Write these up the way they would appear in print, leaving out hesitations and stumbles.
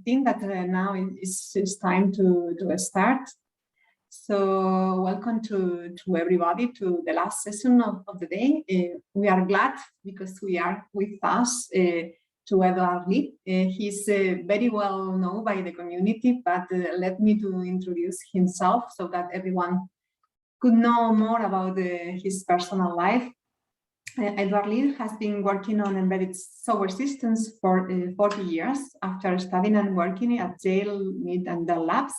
think that now it's time to start. So welcome to everybody to the last session of the day. We are glad because we are with us to Edward Lee. He's very well known by the community, but let me to introduce himself so that everyone could know more about his personal life. Edward Lee has been working on embedded software systems for 40 years. After studying and working at Yale, Mead, and Dell Labs,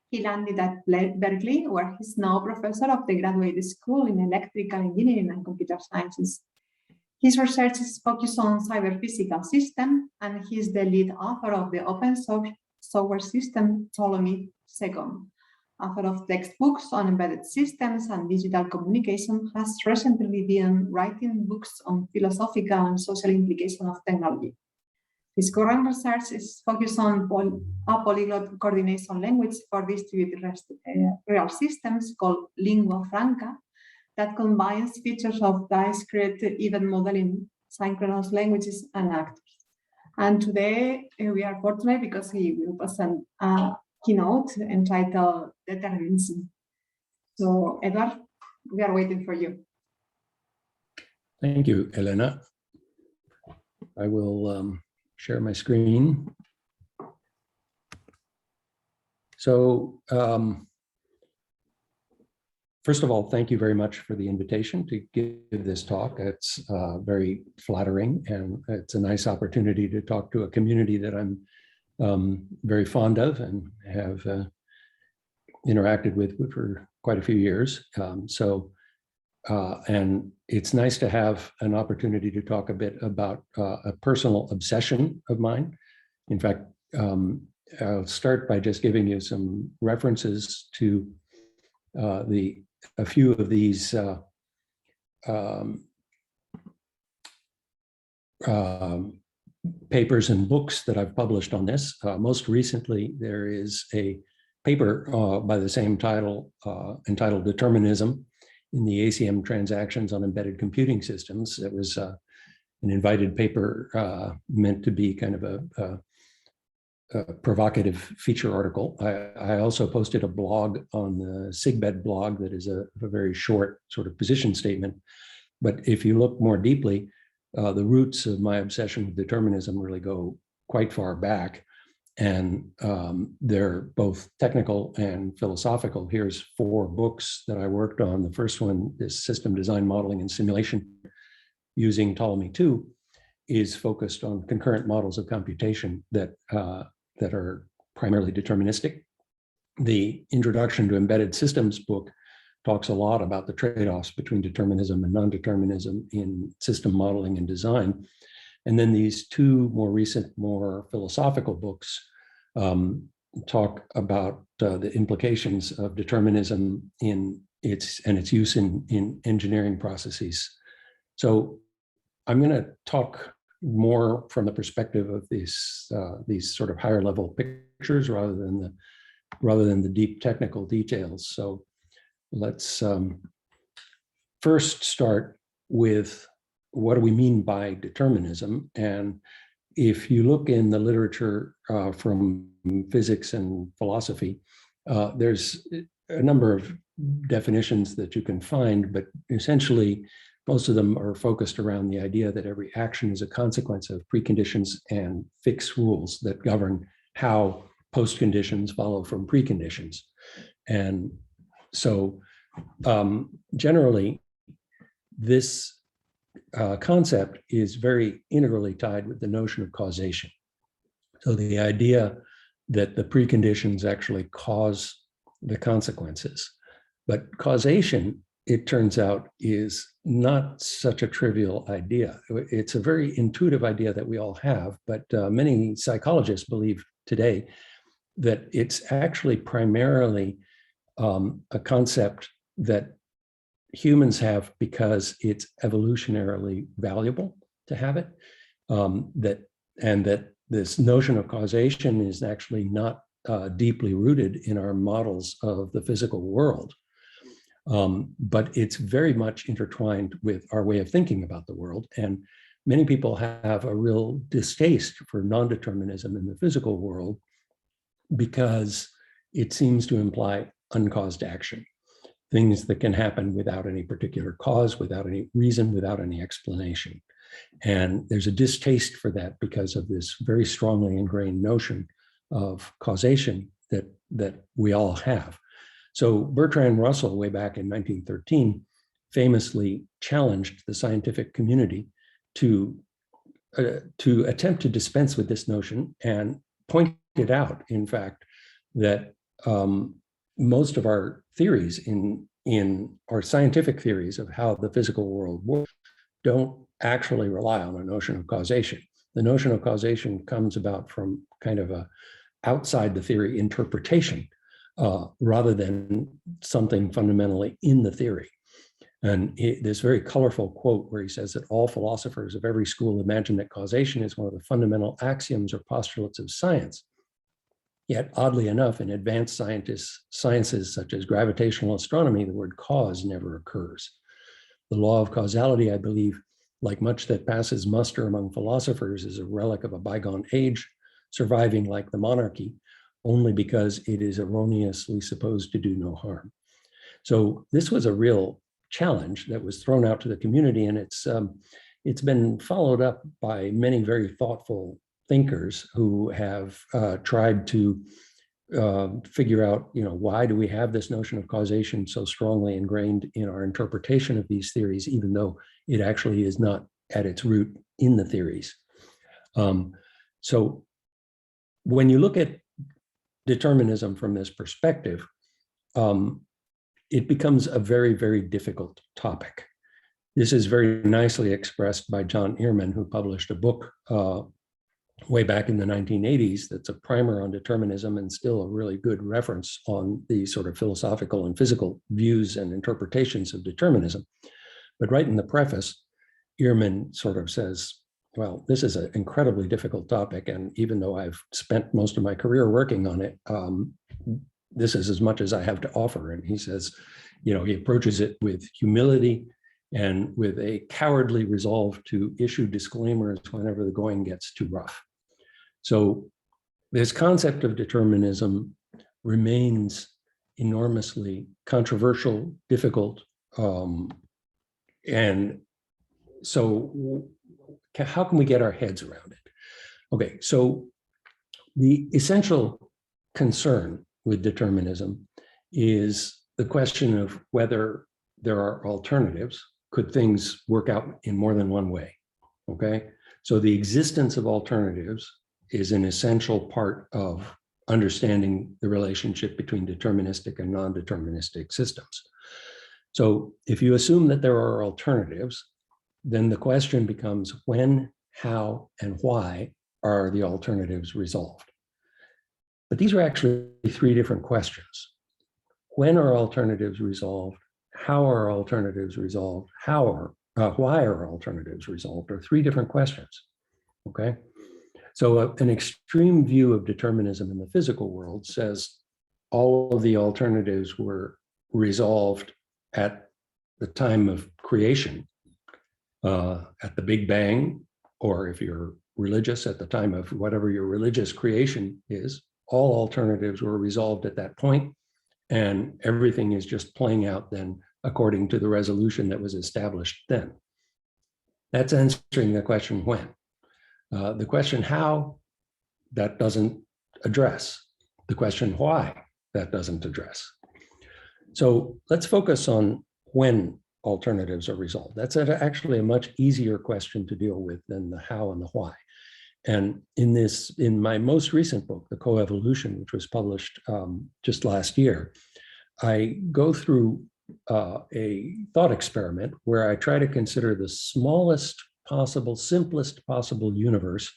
he landed at Berkeley, where he's now professor of the graduate school in electrical engineering and computer sciences. His research is focused on cyber-physical systems, and he's the lead author of the open source software system Ptolemy II. Author of textbooks on embedded systems and digital communication, has recently been writing books on philosophical and social implications of technology. His current research is focused on a polyglot coordination language for distributed real systems called lingua franca that combines features of discrete event modeling, synchronous languages, and actors. And today we are fortunate because he will present a keynote entitled Determinism. So, Edward, we are waiting for you. Thank you, Elena. I will share my screen. So, first of all, thank you very much for the invitation to give this talk. It's very flattering, and it's a nice opportunity to talk to a community that I'm very fond of and have interacted with for quite a few years. And it's nice to have an opportunity to talk a bit about a personal obsession of mine. In fact, I'll start by just giving you some references to a few of these papers and books that I've published on this. Most recently, there is a paper by the same title entitled Determinism in the ACM Transactions on Embedded Computing Systems. It was an invited paper meant to be kind of a provocative feature article. I also posted a blog on the SIGBED blog that is a very short sort of position statement. But if you look more deeply, the roots of my obsession with determinism really go quite far back, and they're both technical and philosophical. Here's 4 books that I worked on. The first one is System Design, Modeling, and Simulation using Ptolemy II, is focused on concurrent models of computation that are primarily deterministic. The Introduction to Embedded Systems book talks a lot about the trade-offs between determinism and non-determinism in system modeling and design. And then these 2 more recent, more philosophical books talk about the implications of determinism in its use in engineering processes. So I'm going to talk more from the perspective of these sort of higher level pictures rather than the deep technical details. So let's first start with what do we mean by determinism? And if you look in the literature from physics and philosophy, there's a number of definitions that you can find, but essentially most of them are focused around the idea that every action is a consequence of preconditions and fixed rules that govern how postconditions follow from preconditions. And so generally, this concept is very integrally tied with the notion of causation. So the idea that the preconditions actually cause the consequences. But causation, it turns out, is not such a trivial idea. It's a very intuitive idea that we all have, but many psychologists believe today that it's actually primarily a concept that humans have because it's evolutionarily valuable to have it, that this notion of causation is actually not deeply rooted in our models of the physical world, but it's very much intertwined with our way of thinking about the world. And many people have a real distaste for non-determinism in the physical world because it seems to imply uncaused action, things that can happen without any particular cause, without any reason, without any explanation. And there's a distaste for that because of this very strongly ingrained notion of causation that we all have. So Bertrand Russell, way back in 1913, famously challenged the scientific community to attempt to dispense with this notion and pointed out, in fact, that most of our theories in our scientific theories of how the physical world works don't actually rely on a notion of causation. The notion of causation comes about from kind of a outside the theory interpretation rather than something fundamentally in the theory. And this very colorful quote where he says that all philosophers of every school imagine that causation is one of the fundamental axioms or postulates of science. Yet, oddly enough, in advanced sciences such as gravitational astronomy, the word cause never occurs. The law of causality, I believe, like much that passes muster among philosophers, is a relic of a bygone age, surviving like the monarchy, only because it is erroneously supposed to do no harm. So this was a real challenge that was thrown out to the community, and it's been followed up by many very thoughtful thinkers who have tried to figure out, why do we have this notion of causation so strongly ingrained in our interpretation of these theories, even though it actually is not at its root in the theories. So when you look at determinism from this perspective, it becomes a very, very difficult topic. This is very nicely expressed by John Earman, who published a book way back in the 1980s that's a primer on determinism and still a really good reference on the sort of philosophical and physical views and interpretations of determinism. But right in the preface, Earman sort of says, well, this is an incredibly difficult topic, and even though I've spent most of my career working on it, this is as much as I have to offer. And he says, he approaches it with humility and with a cowardly resolve to issue disclaimers whenever the going gets too rough. So this concept of determinism remains enormously controversial, difficult, and so how can we get our heads around it? Okay, so the essential concern with determinism is the question of whether there are alternatives. Could things work out in more than one way? Okay, so the existence of alternatives is an essential part of understanding the relationship between deterministic and non-deterministic systems. So if you assume that there are alternatives, then the question becomes when, how, and why are the alternatives resolved? But these are actually three different questions. When are alternatives resolved? How are alternatives resolved? Why are alternatives resolved? Are three different questions, okay? So an extreme view of determinism in the physical world says all of the alternatives were resolved at the time of creation, at the Big Bang, or if you're religious, at the time of whatever your religious creation is, all alternatives were resolved at that point, and everything is just playing out then according to the resolution that was established then. That's answering the question when. The question how, that doesn't address. The question why, that doesn't address. So let's focus on when alternatives are resolved. That's actually a much easier question to deal with than the how and the why. And in my most recent book, The Coevolution, which was published just last year, I go through a thought experiment where I try to consider the smallest possible, simplest possible universe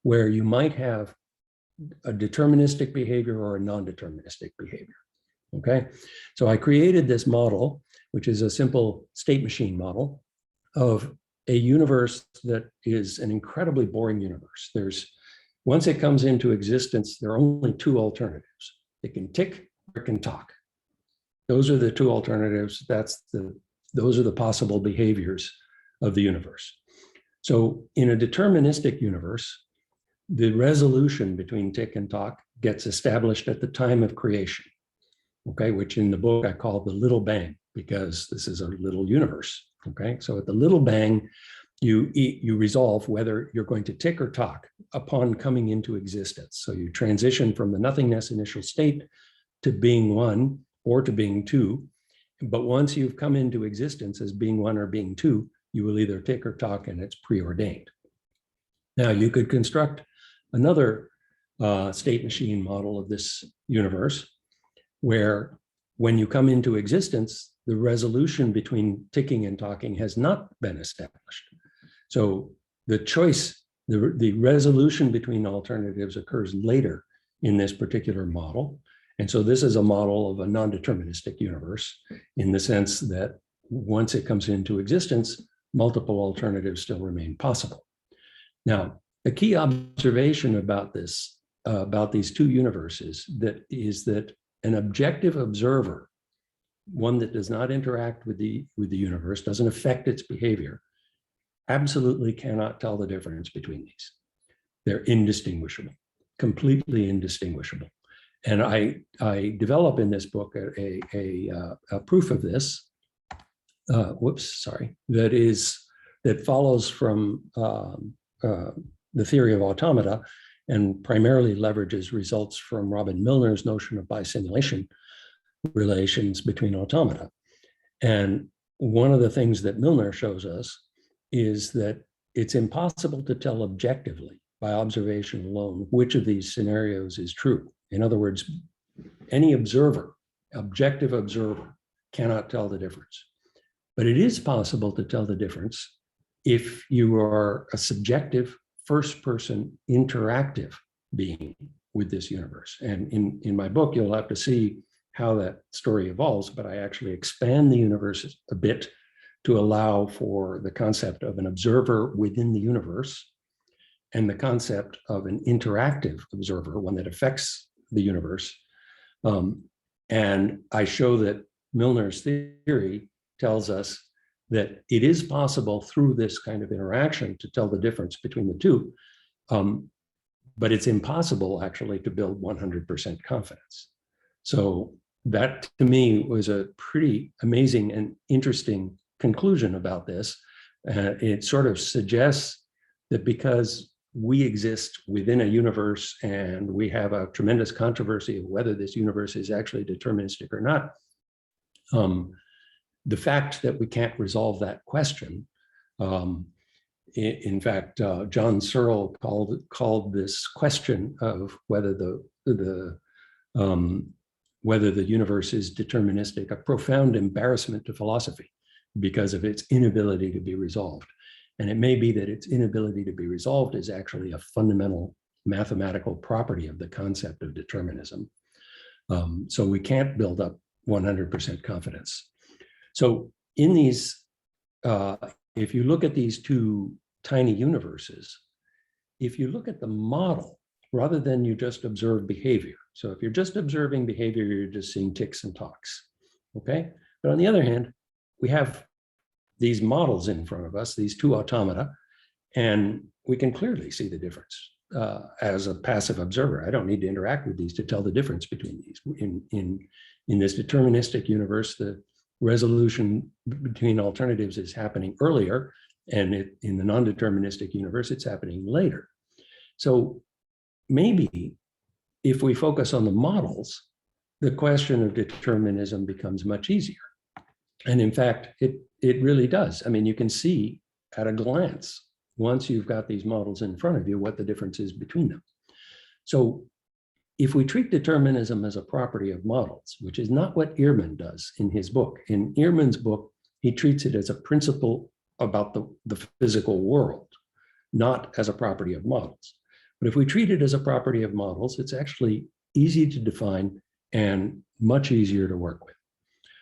where you might have a deterministic behavior or a non-deterministic behavior, okay? So I created this model, which is a simple state machine model of a universe that is an incredibly boring universe. Once it comes into existence, there are only two alternatives. It can tick or it can talk. Those are the two alternatives. Those are the possible behaviors of the universe. So in a deterministic universe, the resolution between tick and tock gets established at the time of creation, okay, which in the book I call the little bang, because this is a little universe, okay? So at the little bang, you resolve whether you're going to tick or tock upon coming into existence. So you transition from the nothingness initial state to being one or to being two. But once you've come into existence as being one or being two, you will either tick or tock, and it's preordained. Now you could construct another state machine model of this universe where when you come into existence, the resolution between ticking and tocking has not been established. So the choice, the resolution between alternatives occurs later in this particular model. And so this is a model of a non-deterministic universe in the sense that once it comes into existence, multiple alternatives still remain possible. Now, the key observation about this, about these two universes, is that an objective observer, one that does not interact with the universe, doesn't affect its behavior, absolutely cannot tell the difference between these. They're indistinguishable, completely indistinguishable. And I develop in this book a proof of this. That follows from the theory of automata and primarily leverages results from Robin Milner's notion of bisimulation relations between automata. And one of the things that Milner shows us is that it's impossible to tell objectively by observation alone which of these scenarios is true. In other words, any observer, objective observer, cannot tell the difference. But it is possible to tell the difference if you are a subjective, first-person, interactive being with this universe. And in my book, you'll have to see how that story evolves, but I actually expand the universe a bit to allow for the concept of an observer within the universe and the concept of an interactive observer, one that affects the universe. And I show that Milner's theory tells us that it is possible through this kind of interaction to tell the difference between the two, but it's impossible actually to build 100% confidence. So that to me was a pretty amazing and interesting conclusion about this. It sort of suggests that because we exist within a universe and we have a tremendous controversy of whether this universe is actually deterministic or not, the fact that we can't resolve that question, in fact, John Searle called this question of whether the universe is deterministic a profound embarrassment to philosophy because of its inability to be resolved. And it may be that its inability to be resolved is actually a fundamental mathematical property of the concept of determinism. So we can't build up 100% confidence. So in these, if you look at these two tiny universes, if you look at the model, rather than you just observe behavior. So if you're just observing behavior, you're just seeing ticks and tocks, okay? But on the other hand, we have these models in front of us, these two automata, and we can clearly see the difference as a passive observer. I don't need to interact with these to tell the difference between these. In this deterministic universe, the resolution between alternatives is happening earlier, and in the non-deterministic universe, it's happening later. So maybe if we focus on the models, the question of determinism becomes much easier. And in fact, it really does. I mean, you can see at a glance, once you've got these models in front of you, what the difference is between them. So if we treat determinism as a property of models, which is not what Ehrman does in his book. In Ehrman's book, he treats it as a principle about the physical world, not as a property of models. But if we treat it as a property of models, it's actually easy to define and much easier to work with.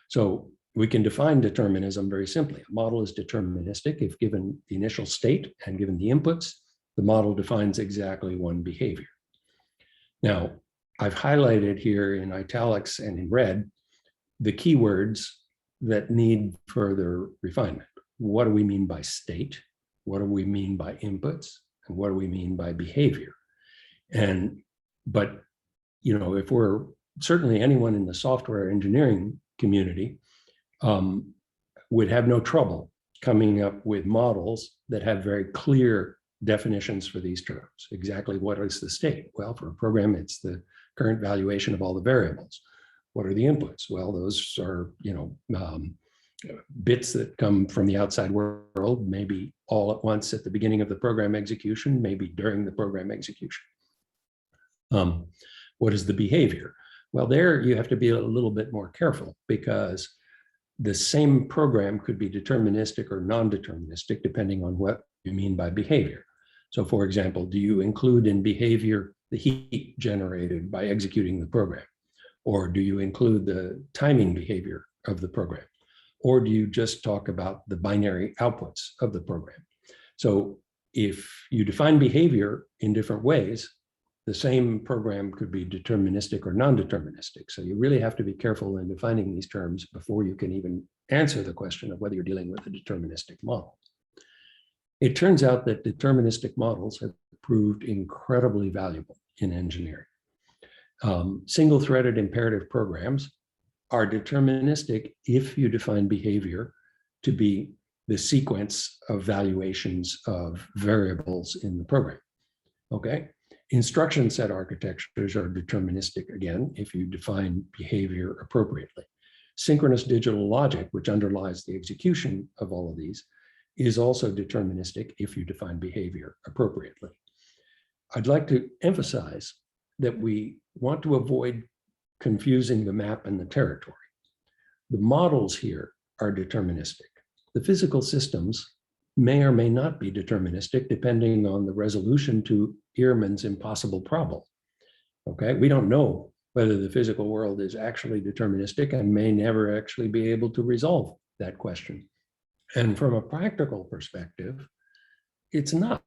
So we can define determinism very simply. A model is deterministic if given the initial state and given the inputs, the model defines exactly one behavior. Now, I've highlighted here in italics and in red the keywords that need further refinement. What do we mean by state? what do we mean by inputs and what do we mean by behavior? But if we're certainly anyone in the software engineering community would have no trouble coming up with models that have very clear definitions for these terms. Exactly what is the state? Well, for a program, it's the current valuation of all the variables. What are the inputs? Well, those are, bits that come from the outside world, maybe all at once at the beginning of the program execution, maybe during the program execution. What is the behavior? Well, there you have to be a little bit more careful because the same program could be deterministic or non-deterministic depending on what you mean by behavior. So for example, do you include in behavior the heat generated by executing the program? Or do you include the timing behavior of the program? Or do you just talk about the binary outputs of the program? So if you define behavior in different ways, the same program could be deterministic or non-deterministic. So you really have to be careful in defining these terms before you can even answer the question of whether you're dealing with a deterministic model. It turns out that deterministic models have proved incredibly valuable in engineering. Single-threaded imperative programs are deterministic if you define behavior to be the sequence of valuations of variables in the program. Okay? Instruction set architectures are deterministic, again, if you define behavior appropriately. Synchronous digital logic, which underlies the execution of all of these, is also deterministic if you define behavior appropriately. I'd like to emphasize that we want to avoid confusing the map and the territory. The models here are deterministic. The physical systems may or may not be deterministic depending on the resolution to Ehrman's impossible problem. Okay, we don't know whether the physical world is actually deterministic and may never actually be able to resolve that question. And from a practical perspective, it's not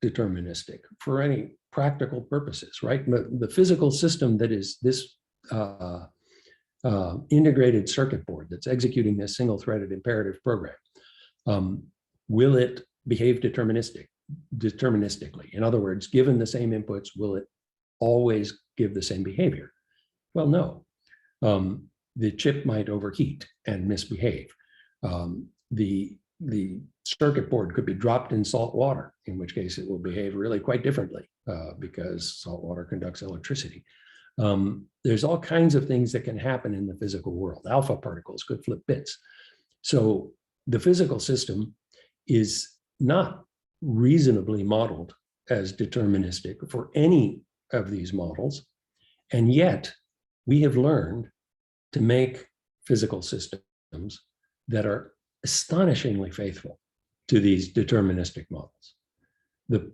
deterministic for any practical purposes, right? The physical system that is this integrated circuit board that's executing this single-threaded imperative program, will it behave deterministically? In other words, given the same inputs, will it always give the same behavior? Well, no. The chip might overheat and misbehave. The circuit board could be dropped in salt water, in which case it will behave really quite differently because salt water conducts electricity. There's all kinds of things that can happen in the physical world. Alpha particles could flip bits. So the physical system is not reasonably modeled as deterministic for any of these models. And yet we have learned to make physical systems that are astonishingly faithful to these deterministic models. The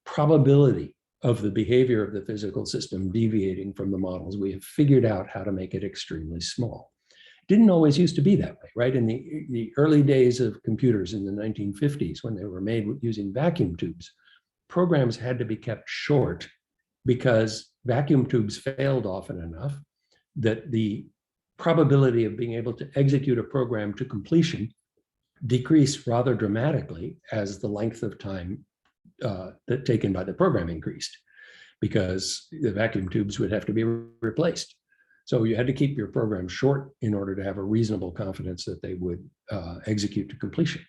probability of the behavior of the physical system deviating from the models, we have figured out how to make it extremely small. Didn't always used to be that way, right? In the early days of computers in the 1950s, when they were made using vacuum tubes, programs had to be kept short because vacuum tubes failed often enough that the probability of being able to execute a program to completion decreased rather dramatically as the length of time that taken by the program increased, because the vacuum tubes would have to be replaced. So you had to keep your program short in order to have a reasonable confidence that they would execute to completion.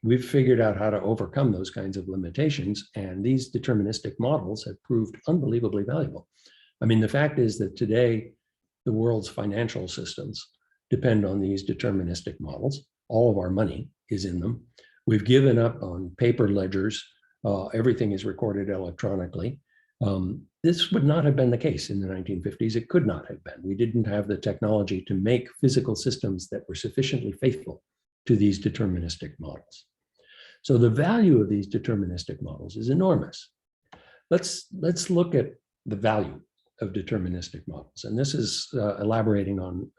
We've figured out how to overcome those kinds of limitations, and these deterministic models have proved unbelievably valuable. I mean, the fact is that today, the world's financial systems depend on these deterministic models. All of our money is in them. We've given up on paper ledgers. Everything is recorded electronically. This would not have been the case in the 1950s. It could not have been. We didn't have the technology to make physical systems that were sufficiently faithful to these deterministic models. So the value of these deterministic models is enormous. Let's look at the value of deterministic models. And this is elaborating on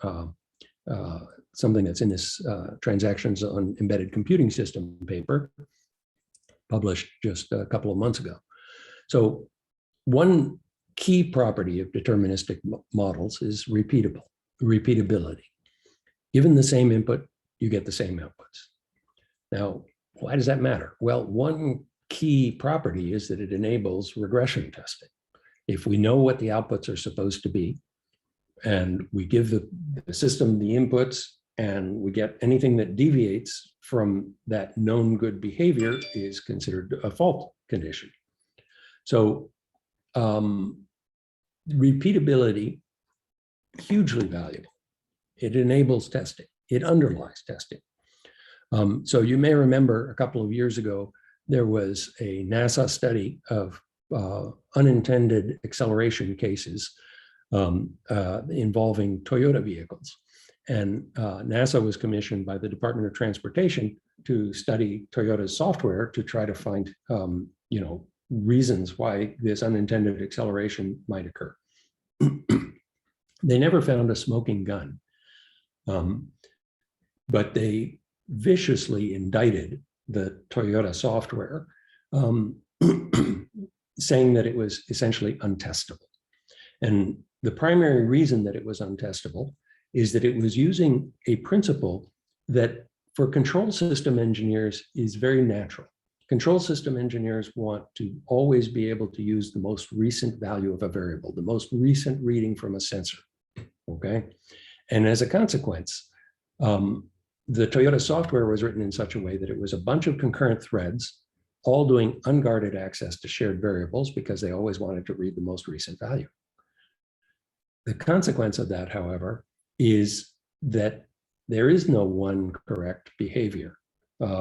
something that's in this Transactions on Embedded Computing System paper, published just a couple of months ago. So one key property of deterministic models is repeatability. Given the same input, you get the same outputs. Now, Why does that matter? Well, one key property is that it enables regression testing. If we know what the outputs are supposed to be, and we give the system the inputs, and we get anything that deviates from that known good behavior is considered a fault condition. So repeatability, hugely valuable. It enables testing. It underlies testing. So you may remember a couple of years ago, there was a NASA study of unintended acceleration cases involving Toyota vehicles. And NASA was commissioned by the Department of Transportation to study Toyota's software to try to find, reasons why this unintended acceleration might occur. They never found a smoking gun, but they viciously indicted the Toyota software, saying that it was essentially untestable. And the primary reason that it was untestable is that it was using a principle that for control system engineers is very natural. Control system engineers want to always be able to use the most recent value of a variable, the most recent reading from a sensor, okay? And as a consequence, the Toyota software was written in such a way that it was a bunch of concurrent threads, all doing unguarded access to shared variables because they always wanted to read the most recent value. The consequence of that, however, is that there is no one correct behavior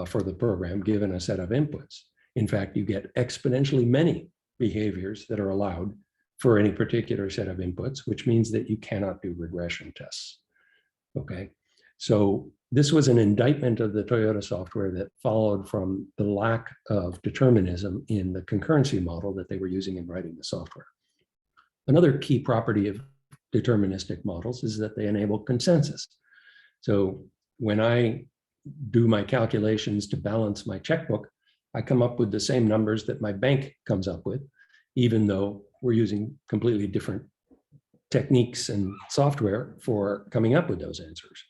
for the program given a set of inputs. In fact, you get exponentially many behaviors that are allowed for any particular set of inputs, which means that you cannot do regression tests, okay? So this was an indictment of the Toyota software that followed from the lack of determinism in the concurrency model that they were using in writing the software. Another key property of deterministic models is that they enable consensus. So when I do my calculations to balance my checkbook, I come up with the same numbers that my bank comes up with, even though we're using completely different techniques and software for coming up with those answers.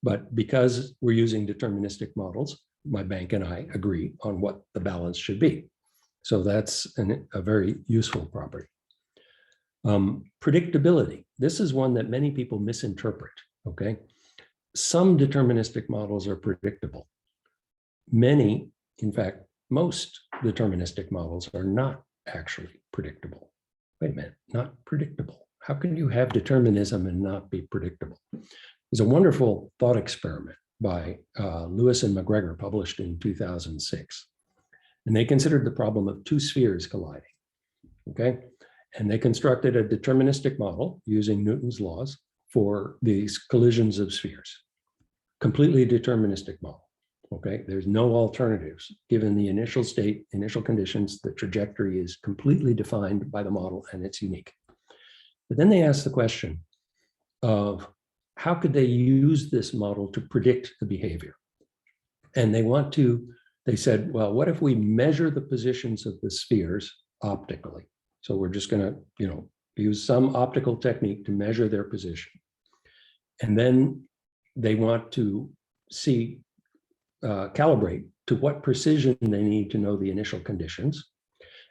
But because we're using deterministic models, my bank and I agree on what the balance should be. So that's a very useful property. Predictability. This is one that many people misinterpret, okay? Some deterministic models are predictable. Many, in fact, most deterministic models are not actually predictable. Wait a minute, not predictable. How can you have determinism and not be predictable? There's a wonderful thought experiment by Lewis and McGregor published in 2006. And they considered the problem of two spheres colliding, okay? And they constructed a deterministic model using Newton's laws for these collisions of spheres. Completely deterministic model, okay? There's no alternatives. Given the initial state, initial conditions, the trajectory is completely defined by the model and it's unique. But then they asked the question of how could they use this model to predict the behavior? And they said, well, what if we measure the positions of the spheres optically? So we're just gonna, use some optical technique to measure their position. And then they want to see, calibrate to what precision they need to know the initial conditions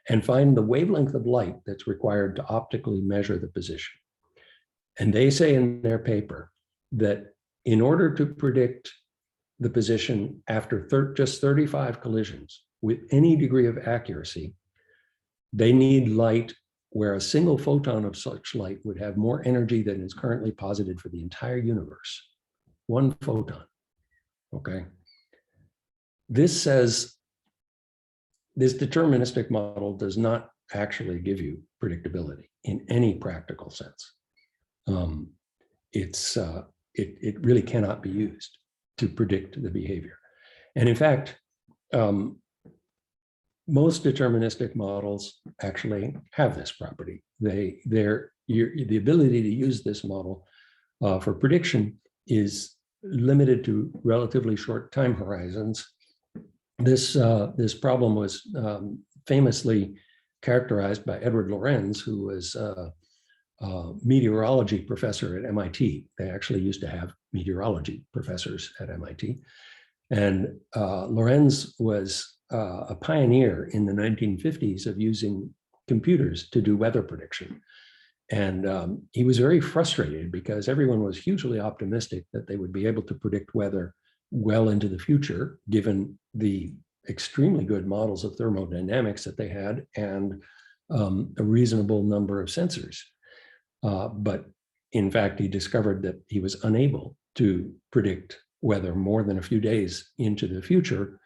and find the wavelength of light that's required to optically measure the position. And they say in their paper that in order to predict the position after just 35 collisions with any degree of accuracy, they need light where a single photon of such light would have more energy than is currently posited for the entire universe. One photon, okay? This says this deterministic model does not actually give you predictability in any practical sense. It really cannot be used to predict the behavior. And in fact, most deterministic models actually have this property. The ability to use this model for prediction is limited to relatively short time horizons. This problem was famously characterized by Edward Lorenz, who was a meteorology professor at MIT. They actually used to have meteorology professors at MIT. And Lorenz was a pioneer in the 1950s of using computers to do weather prediction. And he was very frustrated because everyone was hugely optimistic that they would be able to predict weather well into the future, given the extremely good models of thermodynamics that they had and a reasonable number of sensors. But in fact, he discovered that he was unable to predict weather more than a few days into the future,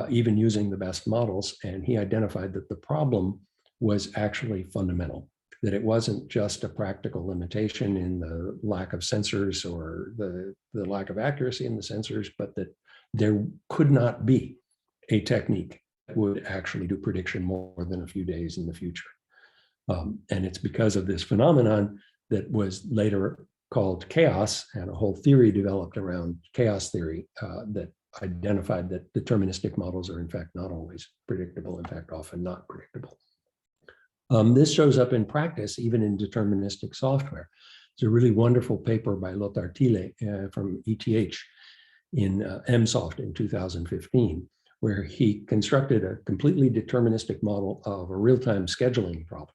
even using the best models. And he identified that the problem was actually fundamental, that it wasn't just a practical limitation in the lack of sensors or the lack of accuracy in the sensors, but that there could not be a technique that would actually do prediction more than a few days in the future. And it's because of this phenomenon that was later called chaos, and a whole theory developed around chaos theory that identified that deterministic models are in fact not always predictable, in fact often not predictable. This shows up in practice, even in deterministic software. It's a really wonderful paper by Lothar Thiele from ETH in MSoft in 2015, where he constructed a completely deterministic model of a real-time scheduling problem.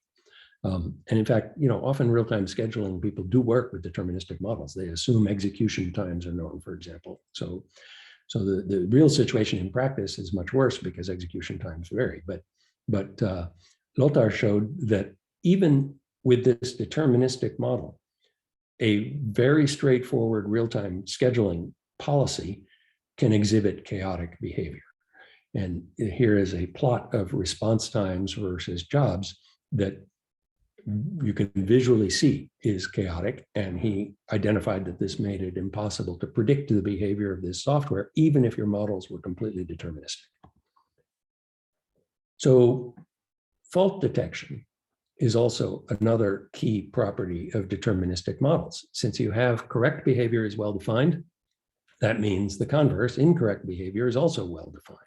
And in fact, often real-time scheduling people do work with deterministic models. They assume execution times are known, for example. So the real situation in practice is much worse because execution times vary. But Lothar showed that even with this deterministic model, a very straightforward real-time scheduling policy can exhibit chaotic behavior. And here is a plot of response times versus jobs that you can visually see is chaotic. And he identified that this made it impossible to predict the behavior of this software, even if your models were completely deterministic. So fault detection is also another key property of deterministic models. Since you have correct behavior is well-defined, that means the converse, incorrect behavior, is also well-defined.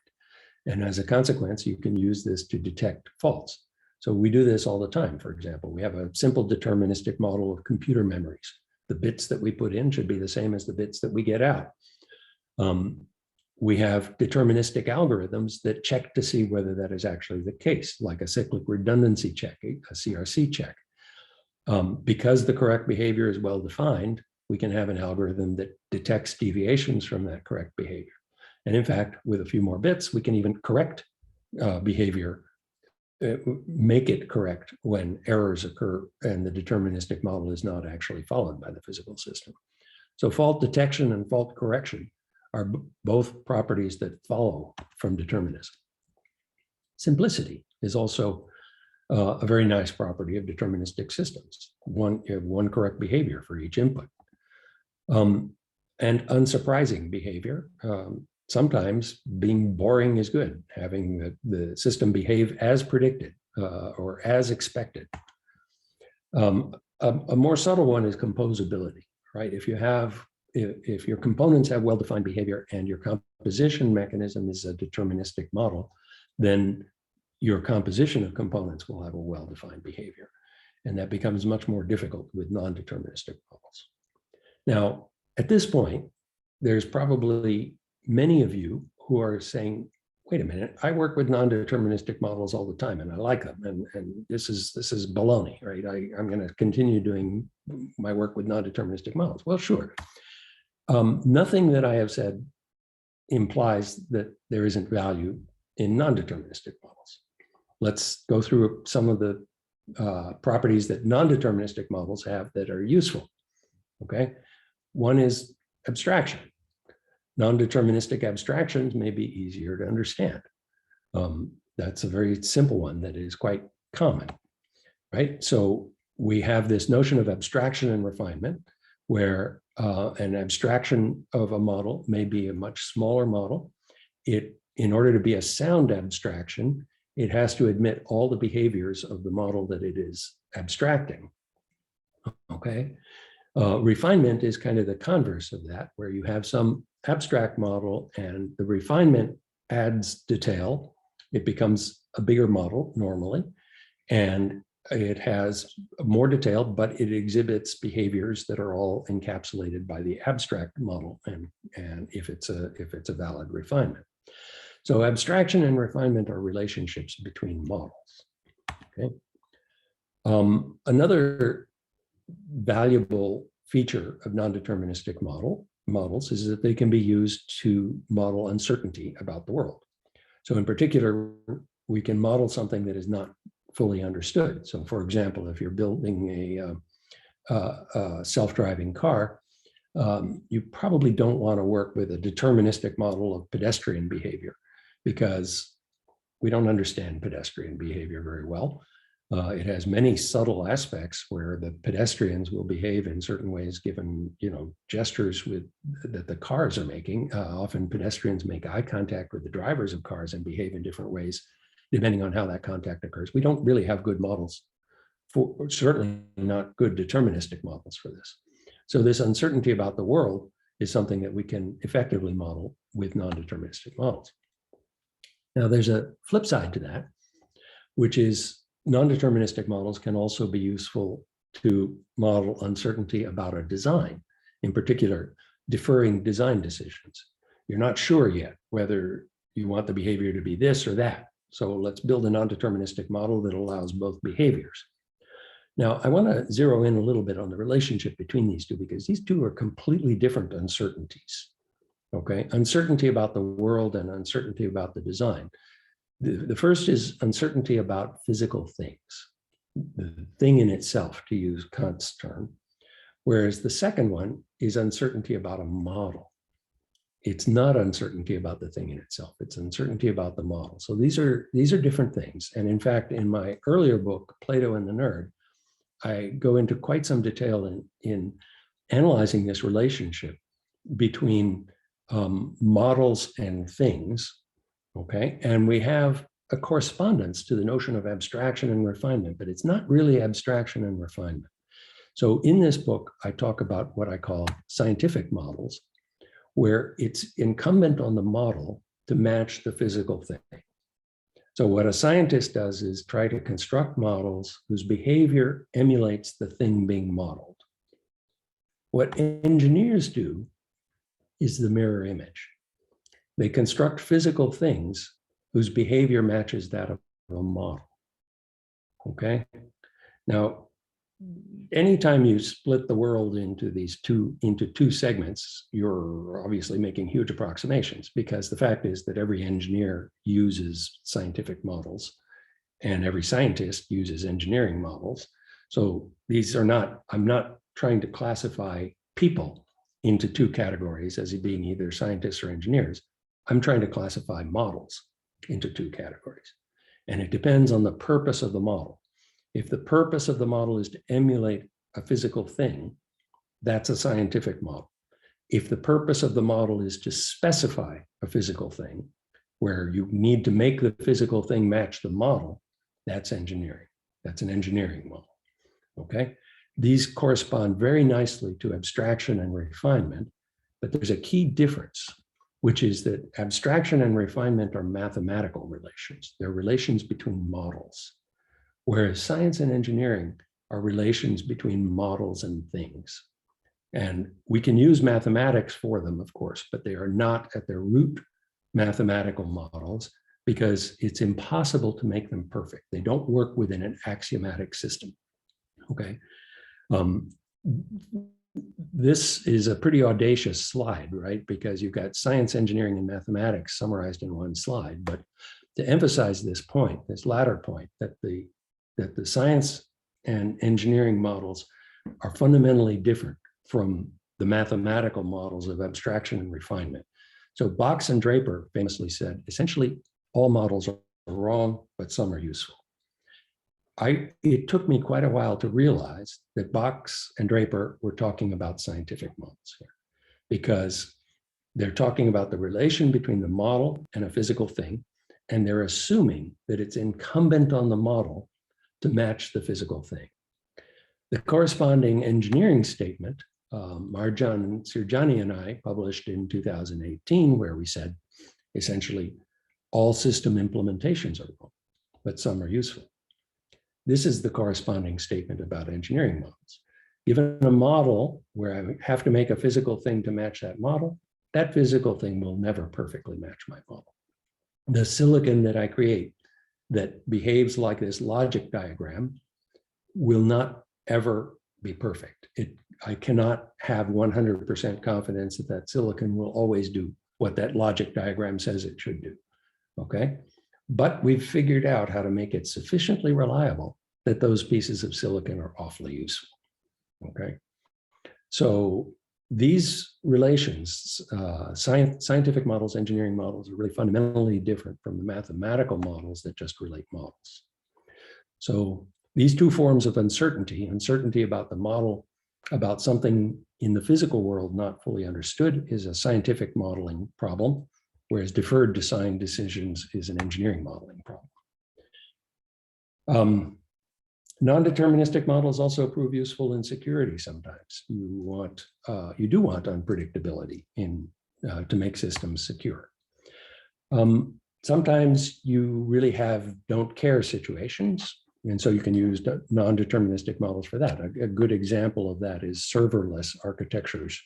And as a consequence, you can use this to detect faults. So we do this all the time. For example, we have a simple deterministic model of computer memories. The bits that we put in should be the same as the bits that we get out. We have deterministic algorithms that check to see whether that is actually the case, like a cyclic redundancy check, a CRC check. Because the correct behavior is well-defined, we can have an algorithm that detects deviations from that correct behavior. And in fact, with a few more bits, we can even correct behavior, make it correct when errors occur and the deterministic model is not actually followed by the physical system. So fault detection and fault correction are both properties that follow from determinism. Simplicity is also a very nice property of deterministic systems. You have one correct behavior for each input. And unsurprising behavior. Sometimes being boring is good, having the system behave as predicted or as expected. A more subtle one is composability, right? If your components have well-defined behavior and your composition mechanism is a deterministic model, then your composition of components will have a well-defined behavior. And that becomes much more difficult with non-deterministic models. Now, at this point, there's probably many of you who are saying, wait a minute, I work with non-deterministic models all the time and I like them. And this is baloney, right? I'm going to continue doing my work with non-deterministic models. Well, sure. Nothing that I have said implies that there isn't value in non-deterministic models. Let's go through some of the properties that non-deterministic models have that are useful, okay? One is abstraction. Non-deterministic abstractions may be easier to understand. That's a very simple one that is quite common, right? So we have this notion of abstraction and refinement, where an abstraction of a model may be a much smaller model. In order to be a sound abstraction, it has to admit all the behaviors of the model that it is abstracting, okay? Refinement is kind of the converse of that, where you have some abstract model and the refinement adds detail. It becomes a bigger model normally. And it has more detail, but it exhibits behaviors that are all encapsulated by the abstract model, and if it's a valid refinement. So abstraction and refinement are relationships between models. Okay. Another valuable feature of non-deterministic models is that they can be used to model uncertainty about the world. So in particular, we can model something that is not fully understood. So for example, if you're building a self-driving car, you probably don't want to work with a deterministic model of pedestrian behavior because we don't understand pedestrian behavior very well. It has many subtle aspects where the pedestrians will behave in certain ways given, gestures that the cars are making. Often pedestrians make eye contact with the drivers of cars and behave in different ways depending on how that contact occurs. We don't really have good models for, certainly not good deterministic models for this. So this uncertainty about the world is something that we can effectively model with non-deterministic models. Now there's a flip side to that, which is non-deterministic models can also be useful to model uncertainty about a design, in particular, deferring design decisions. You're not sure yet whether you want the behavior to be this or that. So let's build a non-deterministic model that allows both behaviors. Now, I want to zero in a little bit on the relationship between these two because these two are completely different uncertainties. Okay, uncertainty about the world and uncertainty about the design. The first is uncertainty about physical things, the thing in itself, to use Kant's term, whereas the second one is uncertainty about a model. It's not uncertainty about the thing in itself, it's uncertainty about the model. So these are different things. And in fact, in my earlier book, Plato and the Nerd, I go into quite some detail in analyzing this relationship between models and things. Okay, and we have a correspondence to the notion of abstraction and refinement, but it's not really abstraction and refinement. So in this book, I talk about what I call scientific models, where it's incumbent on the model to match the physical thing. So what a scientist does is try to construct models whose behavior emulates the thing being modeled. What engineers do is the mirror image. They construct physical things whose behavior matches that of a model. Okay. Now, anytime you split the world into two segments, you're obviously making huge approximations because the fact is that every engineer uses scientific models and every scientist uses engineering models. So these are not, I'm not trying to classify people into two categories as being either scientists or engineers. I'm trying to classify models into two categories. And it depends on the purpose of the model. If the purpose of the model is to emulate a physical thing, that's a scientific model. If the purpose of the model is to specify a physical thing, where you need to make the physical thing match the model, that's engineering. That's an engineering model. Okay? These correspond very nicely to abstraction and refinement, but there's a key difference, which is that abstraction and refinement are mathematical relations. They're relations between models, whereas science and engineering are relations between models and things. And we can use mathematics for them, of course, but they are not at their root mathematical models because it's impossible to make them perfect. They don't work within an axiomatic system, okay? This is a pretty audacious slide, right? Because you've got science, engineering, and mathematics summarized in one slide. But to emphasize this point, this latter point, that the science and engineering models are fundamentally different from the mathematical models of abstraction and refinement. So Box and Draper famously said, essentially, all models are wrong, but some are useful. It took me quite a while to realize that Box and Draper were talking about scientific models here, because they're talking about the relation between the model and a physical thing, and they're assuming that it's incumbent on the model to match the physical thing. The corresponding engineering statement, Marjan Sirjani and I published in 2018, where we said, essentially, all system implementations are wrong, but some are useful. this is the corresponding statement about engineering models. Given a model where I have to make a physical thing to match that physical thing will never perfectly match my model. The silicon that I create that behaves like this logic diagram will not ever be perfect. I cannot have 100% confidence that that silicon will always do what that logic diagram says it should do, okay? But we've figured out how to make it sufficiently reliable that those pieces of silicon are awfully useful, okay? So these relations, scientific models, engineering models, are really fundamentally different from the mathematical models that just relate models. So these two forms of uncertainty about the model, about something in the physical world not fully understood, is a scientific modeling problem, whereas deferred design decisions is an engineering modeling problem. Non-deterministic models also prove useful in security sometimes. You do want unpredictability to make systems secure. Sometimes you really have don't care situations, and so you can use non-deterministic models for that. A good example of that is serverless architectures,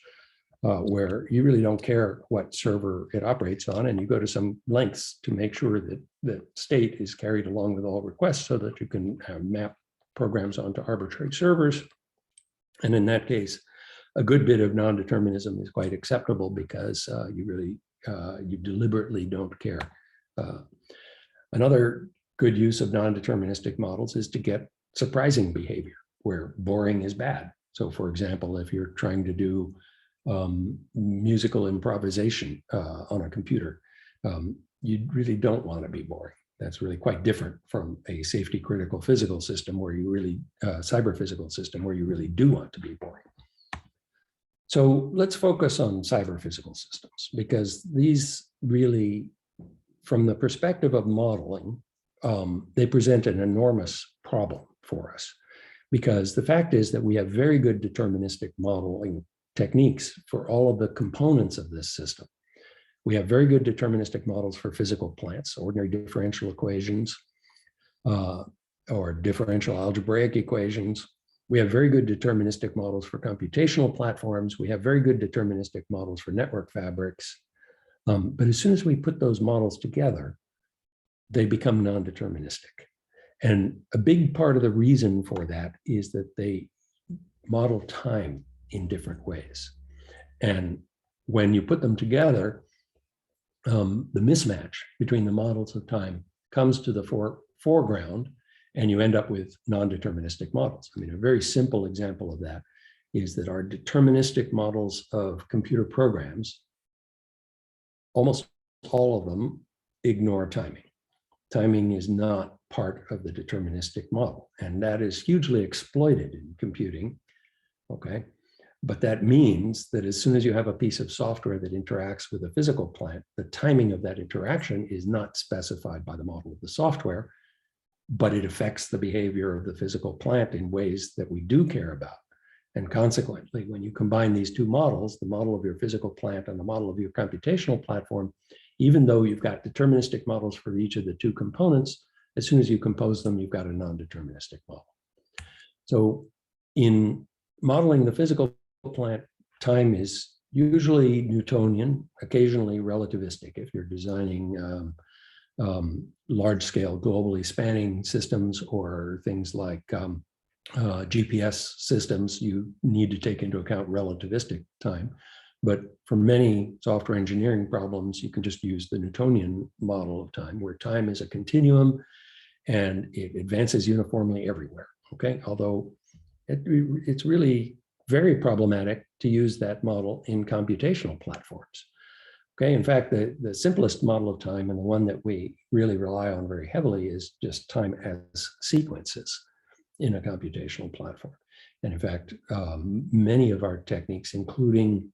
where you really don't care what server it operates on, and you go to some lengths to make sure that the state is carried along with all requests so that you can map programs onto arbitrary servers. And in that case, a good bit of non-determinism is quite acceptable because you deliberately don't care. Another good use of non-deterministic models is to get surprising behavior where boring is bad. So for example, if you're trying to do musical improvisation on a computer, you really don't want to be boring. That's really quite different from a safety critical physical system where you really, cyber physical system where you really do want to be boring. So let's focus on cyber physical systems, because these really, from the perspective of modeling, they present an enormous problem for us. Because the fact is that we have very good deterministic modeling techniques for all of the components of this system. We have very good deterministic models for physical plants, ordinary differential equations, or differential algebraic equations. We have very good deterministic models for computational platforms. We have very good deterministic models for network fabrics. But as soon as we put those models together, they become non-deterministic. And a big part of the reason for that is that they model time in different ways. And when you put them together, the mismatch between the models of time comes to the foreground, and you end up with non-deterministic models. I mean, a very simple example of that is that our deterministic models of computer programs, almost all of them ignore timing. Timing is not part of the deterministic model, and that is hugely exploited in computing, okay? But that means that as soon as you have a piece of software that interacts with a physical plant, the timing of that interaction is not specified by the model of the software, but it affects the behavior of the physical plant in ways that we do care about. And consequently, when you combine these two models, the model of your physical plant and the model of your computational platform, even though you've got deterministic models for each of the two components, as soon as you compose them, you've got a non-deterministic model. So in modeling the physical plant, time is usually Newtonian, occasionally relativistic. If you're designing large-scale, globally spanning systems or things like GPS systems, you need to take into account relativistic time. But for many software engineering problems, you can just use the Newtonian model of time, where time is a continuum and it advances uniformly everywhere, okay? Although it's really very problematic to use that model in computational platforms. Okay, in fact, the simplest model of time, and the one that we really rely on very heavily, is just time as sequences in a computational platform. And in fact, many of our techniques, including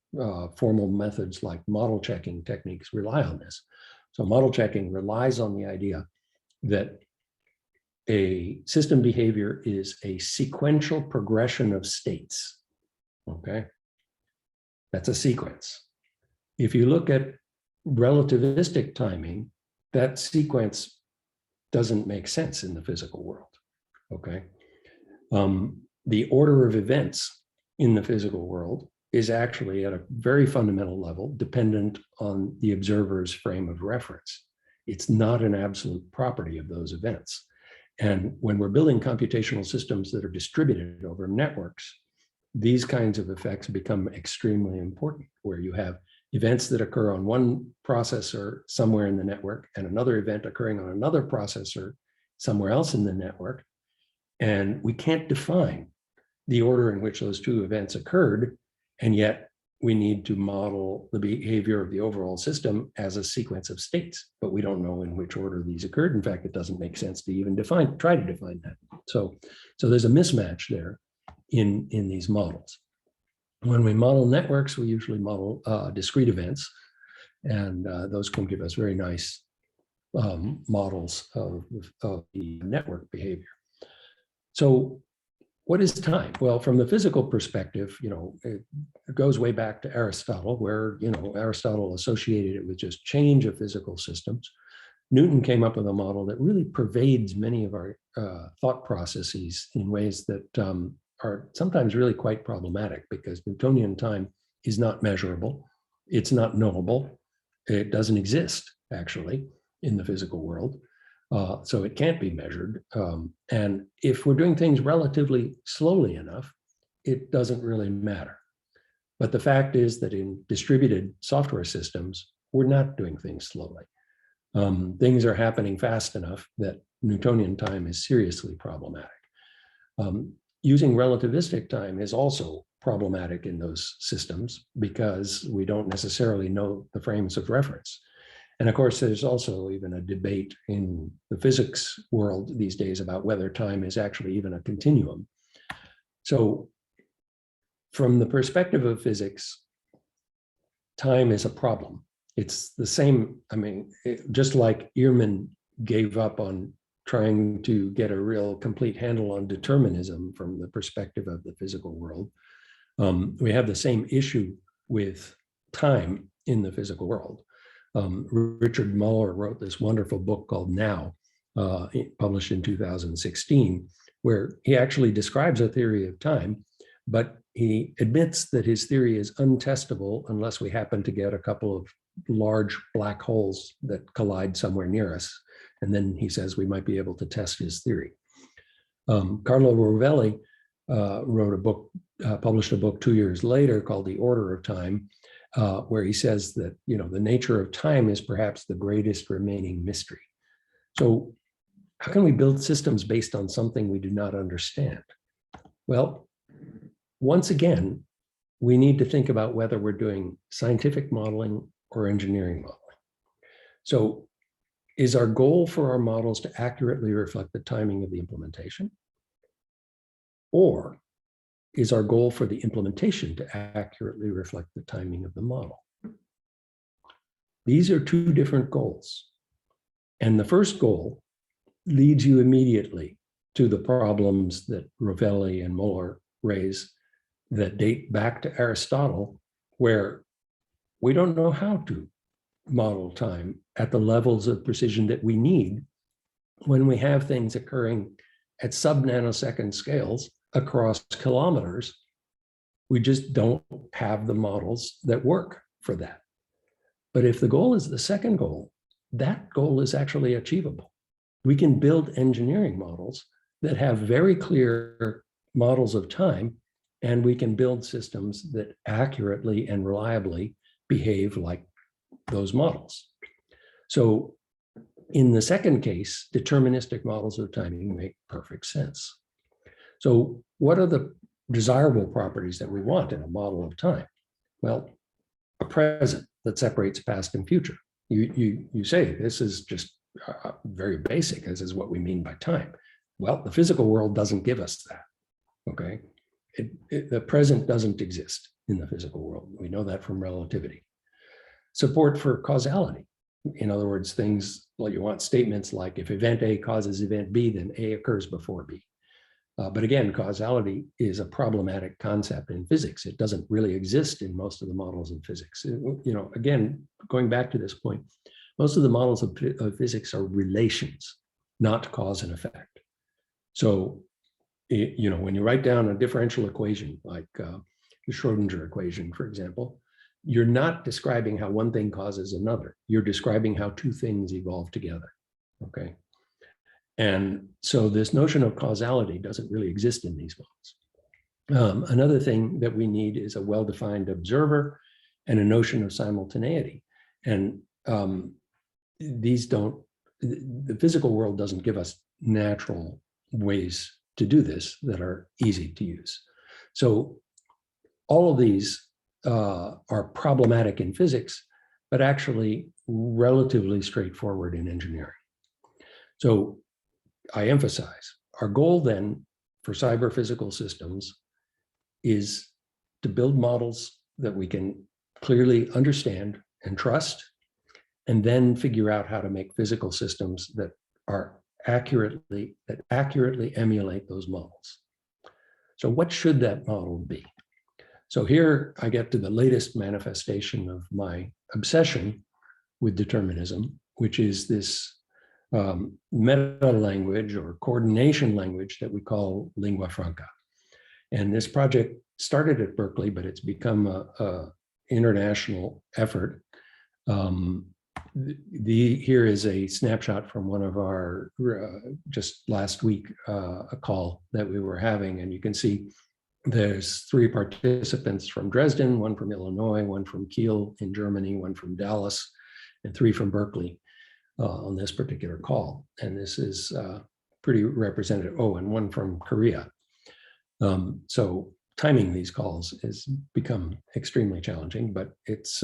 formal methods like model checking techniques, rely on this. So model checking relies on the idea that a system behavior is a sequential progression of states, okay? That's a sequence. If you look at relativistic timing, that sequence doesn't make sense in the physical world, okay? The order of events in the physical world is actually at a very fundamental level dependent on the observer's frame of reference. It's not an absolute property of those events. And when we're building computational systems that are distributed over networks, these kinds of effects become extremely important, where you have events that occur on one processor somewhere in the network and another event occurring on another processor somewhere else in the network. And we can't define the order in which those two events occurred, and yet we need to model the behavior of the overall system as a sequence of states, but we don't know in which order these occurred. In fact, it doesn't make sense to even try to define that. So there's a mismatch there in these models. When we model networks, we usually model discrete events, and those can give us very nice models of the network behavior. So what is time? Well, from the physical perspective, it goes way back to Aristotle, where, Aristotle associated it with just change of physical systems. Newton came up with a model that really pervades many of our thought processes in ways that are sometimes really quite problematic, because Newtonian time is not measurable. It's not knowable. It doesn't exist, actually, in the physical world. So it can't be measured. And if we're doing things relatively slowly enough, it doesn't really matter. But the fact is that in distributed software systems, we're not doing things slowly. Things are happening fast enough that Newtonian time is seriously problematic. Using relativistic time is also problematic in those systems because we don't necessarily know the frames of reference. And of course, there's also even a debate in the physics world these days about whether time is actually even a continuum. So from the perspective of physics, time is a problem. It's the same, just like Ehrman gave up on trying to get a real complete handle on determinism from the perspective of the physical world, we have the same issue with time in the physical world. Richard Muller wrote this wonderful book called Now, published in 2016, where he actually describes a theory of time, but he admits that his theory is untestable unless we happen to get a couple of large black holes that collide somewhere near us. And then he says we might be able to test his theory. Carlo Rovelli wrote a book, published a book 2 years later called The Order of Time, where he says that the nature of time is perhaps the greatest remaining mystery. So how can we build systems based on something we do not understand? Well, once again, we need to think about whether we're doing scientific modeling or engineering modeling. So is our goal for our models to accurately reflect the timing of the implementation? Or is our goal for the implementation to accurately reflect the timing of the model? These are two different goals. And the first goal leads you immediately to the problems that Rovelli and Muller raise that date back to Aristotle, where we don't know how to model time at the levels of precision that we need when we have things occurring at sub-nanosecond scales across kilometers. We just don't have the models that work for that. But if the goal is the second goal, that goal is actually achievable. We can build engineering models that have very clear models of time, and we can build systems that accurately and reliably behave like those models. So in the second case, deterministic models of timing make perfect sense. So what are the desirable properties that we want in a model of time? Well, a present that separates past and future. You say this is just very basic. This is what we mean by time. Well, the physical world doesn't give us that, okay? The present doesn't exist in the physical world. We know that from relativity. Support for causality. In other words, things, well, you want statements like if event A causes event B, then A occurs before B. But again, causality is a problematic concept in physics. It doesn't really exist in most of the models in physics. Again, going back to this point, most of the models of physics are relations, not cause and effect. So, when you write down a differential equation, like the Schrodinger equation, for example, you're not describing how one thing causes another. You're describing how two things evolve together, okay? And so this notion of causality doesn't really exist in these models. Another thing that we need is a well-defined observer and a notion of simultaneity. And the physical world doesn't give us natural ways to do this that are easy to use. So all of these are problematic in physics, but actually relatively straightforward in engineering. So I emphasize, our goal then for cyber physical systems is to build models that we can clearly understand and trust, and then figure out how to make physical systems that accurately emulate those models. So what should that model be? So here I get to the latest manifestation of my obsession with determinism, which is this meta language or coordination language that we call lingua franca. And this project started at Berkeley, but it's become an international effort. Here is a snapshot from one of our, just last week, a call that we were having, and you can see there's 3 participants from Dresden, 1 from Illinois, 1 from Kiel in Germany, 1 from Dallas, and 3 from Berkeley on this particular call. And this is pretty representative. Oh, and 1 from Korea. So timing these calls has become extremely challenging, but it's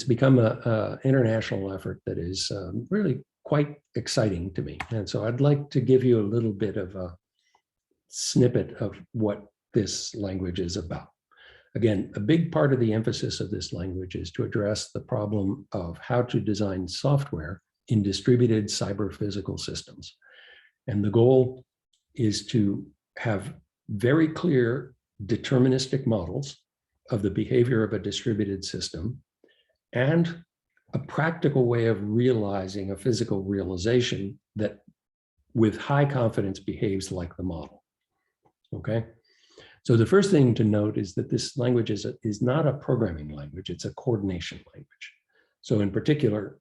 become an international effort that is really quite exciting to me. And so I'd like to give you a little bit of a snippet of what this language is about. Again, a big part of the emphasis of this language is to address the problem of how to design software in distributed cyber physical systems. And the goal is to have very clear deterministic models of the behavior of a distributed system and a practical way of realizing a physical realization that with high confidence behaves like the model. Okay, so the first thing to note is that this language is not a programming language, it's a coordination language. So in particular,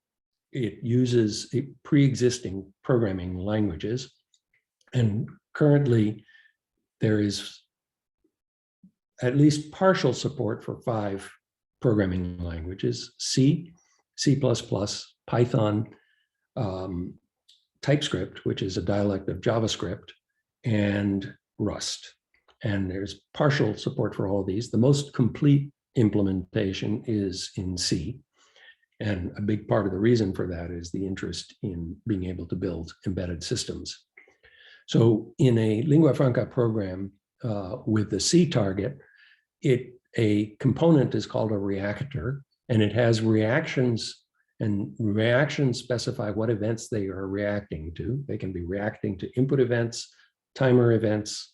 it uses pre-existing programming languages, and currently there is at least partial support for 5 programming languages: C, C++, Python, TypeScript, which is a dialect of JavaScript, and Rust. And there's partial support for all of these. The most complete implementation is in C. And a big part of the reason for that is the interest in being able to build embedded systems. So in a lingua franca program with the C target, a component is called a reactor, and it has reactions, and reactions specify what events they are reacting to. They can be reacting to input events, timer events,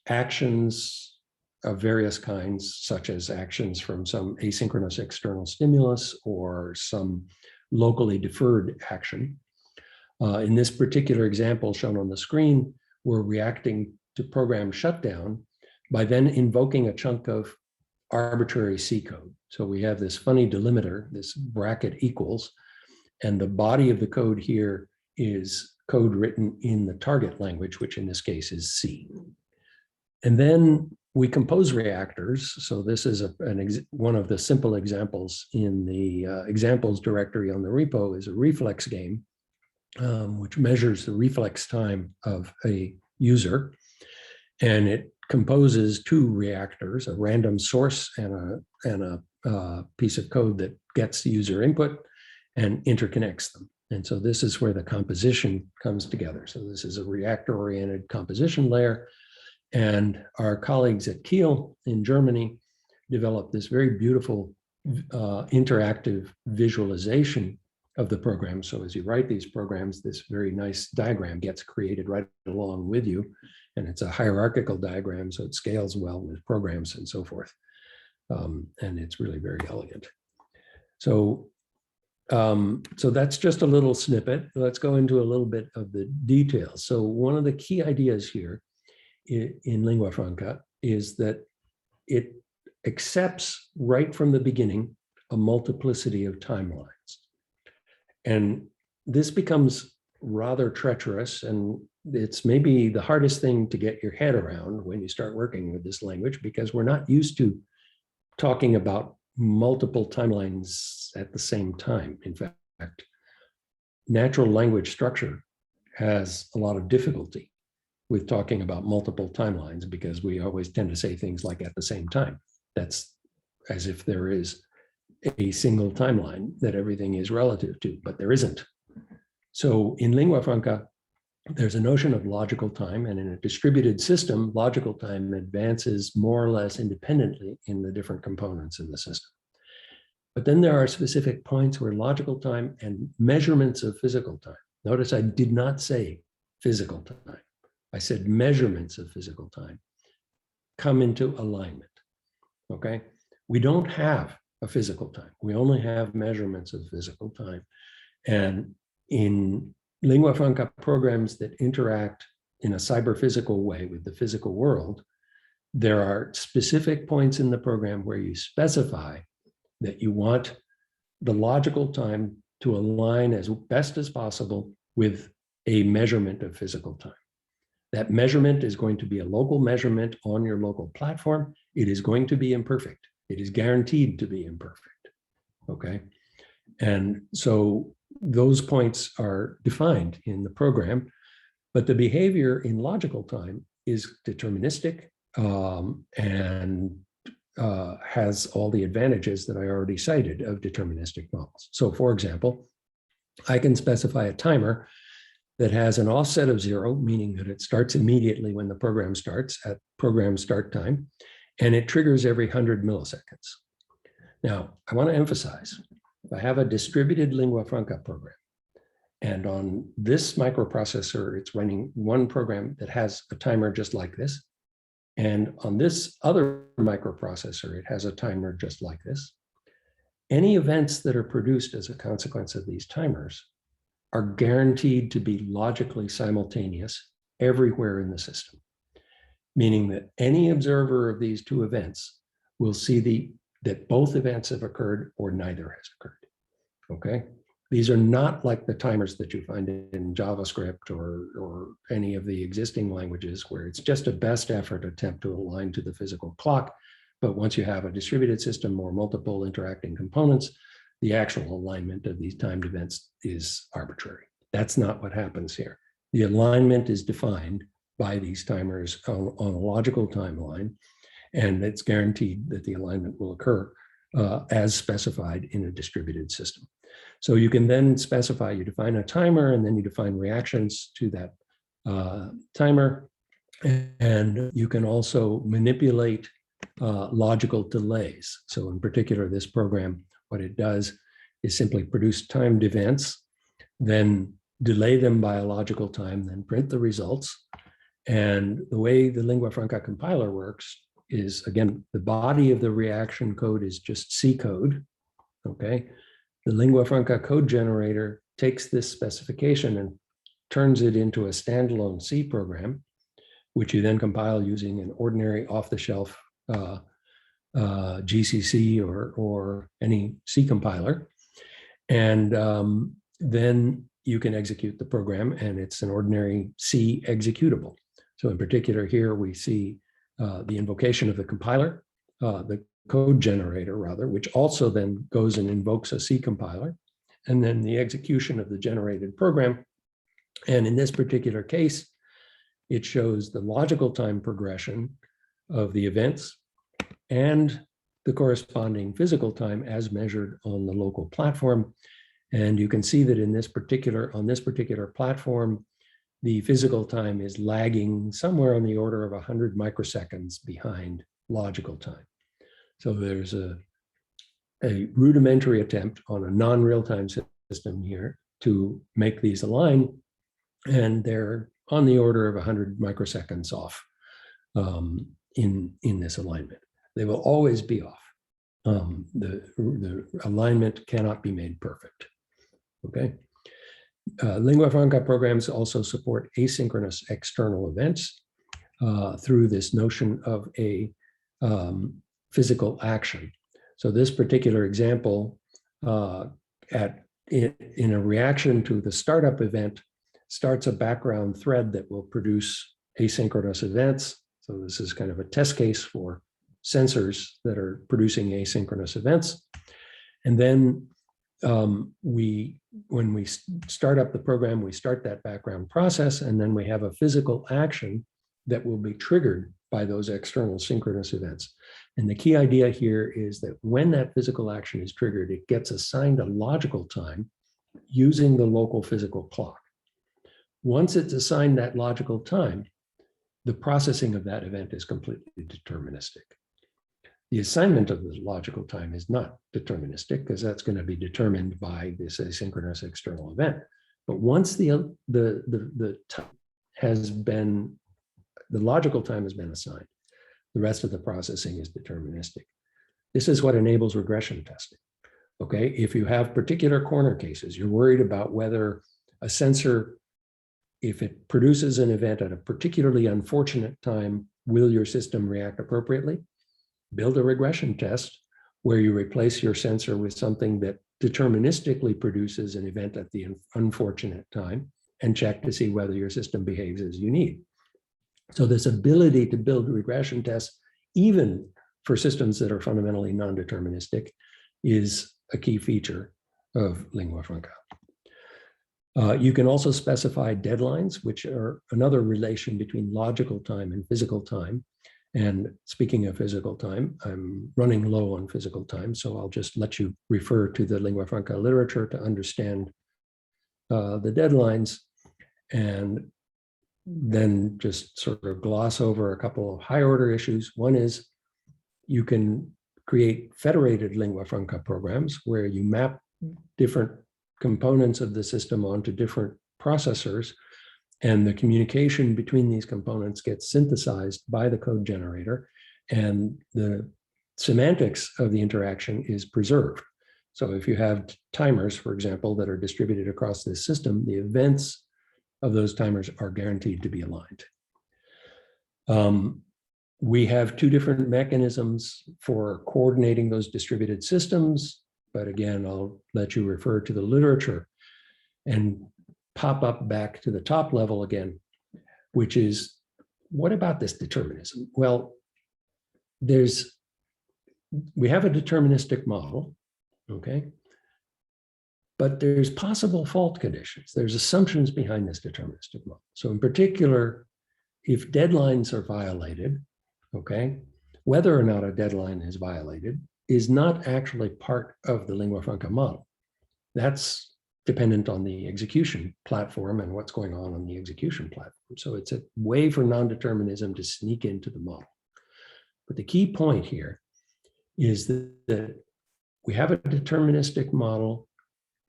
actions of various kinds, such as actions from some asynchronous external stimulus or some locally deferred action. In this particular example shown on the screen, we're reacting to program shutdown by then invoking a chunk of arbitrary C code. So we have this funny delimiter, this bracket equals, and the body of the code here is code written in the target language, which in this case is C. And then we compose reactors. So this is one of the simple examples in the examples directory on the repo is a reflex game, which measures the reflex time of a user. And it composes 2 reactors, a random source and a piece of code that gets the user input and interconnects them. And so this is where the composition comes together. So this is a reactor-oriented composition layer. And our colleagues at Kiel in Germany developed this very beautiful interactive visualization of the program. So as you write these programs, this very nice diagram gets created right along with you. And it's a hierarchical diagram, so it scales well with programs and so forth. And it's really very elegant. So So that's just a little snippet. Let's go into a little bit of the details. So one of the key ideas here in lingua franca is that it accepts right from the beginning a multiplicity of timelines. And this becomes rather treacherous, and it's maybe the hardest thing to get your head around when you start working with this language, because we're not used to talking about multiple timelines at the same time. In fact, natural language structure has a lot of difficulty with talking about multiple timelines, because we always tend to say things like at the same time. That's as if there is a single timeline that everything is relative to, but there isn't. So in lingua franca, there's a notion of logical time, and in a distributed system, logical time advances more or less independently in the different components in the system. But then there are specific points where logical time and measurements of physical time. Notice I did not say physical time. I said measurements of physical time come into alignment, okay? We don't have a physical time. We only have measurements of physical time. And in lingua franca programs that interact in a cyber-physical way with the physical world, there are specific points in the program where you specify that you want the logical time to align as best as possible with a measurement of physical time. That measurement is going to be a local measurement on your local platform. It is going to be imperfect. It is guaranteed to be imperfect, okay? And so those points are defined in the program, but the behavior in logical time is deterministic and has all the advantages that I already cited of deterministic models. So for example, I can specify a timer that has an offset of 0, meaning that it starts immediately when the program starts at program start time, and it triggers every 100 milliseconds. Now, I want to emphasize, if I have a distributed lingua franca program, and on this microprocessor, it's running one program that has a timer just like this, and on this other microprocessor, it has a timer just like this, any events that are produced as a consequence of these timers are guaranteed to be logically simultaneous everywhere in the system, meaning that any observer of these two events will see that both events have occurred or neither has occurred, okay? These are not like the timers that you find in JavaScript or any of the existing languages where it's just a best effort attempt to align to the physical clock. But once you have a distributed system or multiple interacting components, the actual alignment of these timed events is arbitrary. That's not what happens here. The alignment is defined by these timers on a logical timeline, and it's guaranteed that the alignment will occur as specified in a distributed system. So you can then specify, you define a timer, and then you define reactions to that timer. And you can also manipulate logical delays. So in particular, this program, what it does is simply produce timed events, then delay them by a logical time, then print the results. And the way the lingua franca compiler works is, again, the body of the reaction code is just C code, okay? The lingua franca code generator takes this specification and turns it into a standalone C program, which you then compile using an ordinary off-the-shelf GCC or any C compiler. And then you can execute the program, and it's an ordinary C executable. So in particular here, we see the invocation of the compiler, the code generator rather, which also then goes and invokes a C compiler, and then the execution of the generated program. And in this particular case, it shows the logical time progression of the events and the corresponding physical time as measured on the local platform. And you can see that on this particular platform, the physical time is lagging somewhere on the order of 100 microseconds behind logical time. So there's a rudimentary attempt on a non-real-time system here to make these align, and they're on the order of 100 microseconds off in this alignment. They will always be off. The alignment cannot be made perfect. okay? Lingua franca programs also support asynchronous external events through this notion of a physical action. So this particular example in a reaction to the startup event starts a background thread that will produce asynchronous events. So this is kind of a test case for sensors that are producing asynchronous events. And then when we start up the program, we start that background process, and then we have a physical action that will be triggered by those external synchronous events. And the key idea here is that when that physical action is triggered, it gets assigned a logical time using the local physical clock. Once it's assigned that logical time, the processing of that event is completely deterministic. The assignment of the logical time is not deterministic because that's going to be determined by this asynchronous external event. But once the logical time has been assigned, the rest of the processing is deterministic. This is what enables regression testing. Okay, if you have particular corner cases, you're worried about whether a sensor, if it produces an event at a particularly unfortunate time, will your system react appropriately? Build a regression test where you replace your sensor with something that deterministically produces an event at the unfortunate time and check to see whether your system behaves as you need. So this ability to build regression tests, even for systems that are fundamentally non-deterministic, is a key feature of lingua franca. You can also specify deadlines, which are another relation between logical time and physical time. And speaking of physical time, I'm running low on physical time, so I'll just let you refer to the lingua franca literature to understand the deadlines, and then just sort of gloss over a couple of high order issues. One is you can create federated lingua franca programs where you map different components of the system onto different processors, and the communication between these components gets synthesized by the code generator, and the semantics of the interaction is preserved. So if you have timers, for example, that are distributed across this system, the events of those timers are guaranteed to be aligned. We have two different mechanisms for coordinating those distributed systems, but again, I'll let you refer to the literature and pop up back to the top level again, which is, what about this determinism? Well, we have a deterministic model, okay? But there's possible fault conditions. There's assumptions behind this deterministic model. So in particular, if deadlines are violated, okay, whether or not a deadline is violated is not actually part of the lingua franca model. That's dependent on the execution platform and what's going on the execution platform. So it's a way for non-determinism to sneak into the model. But the key point here is that we have a deterministic model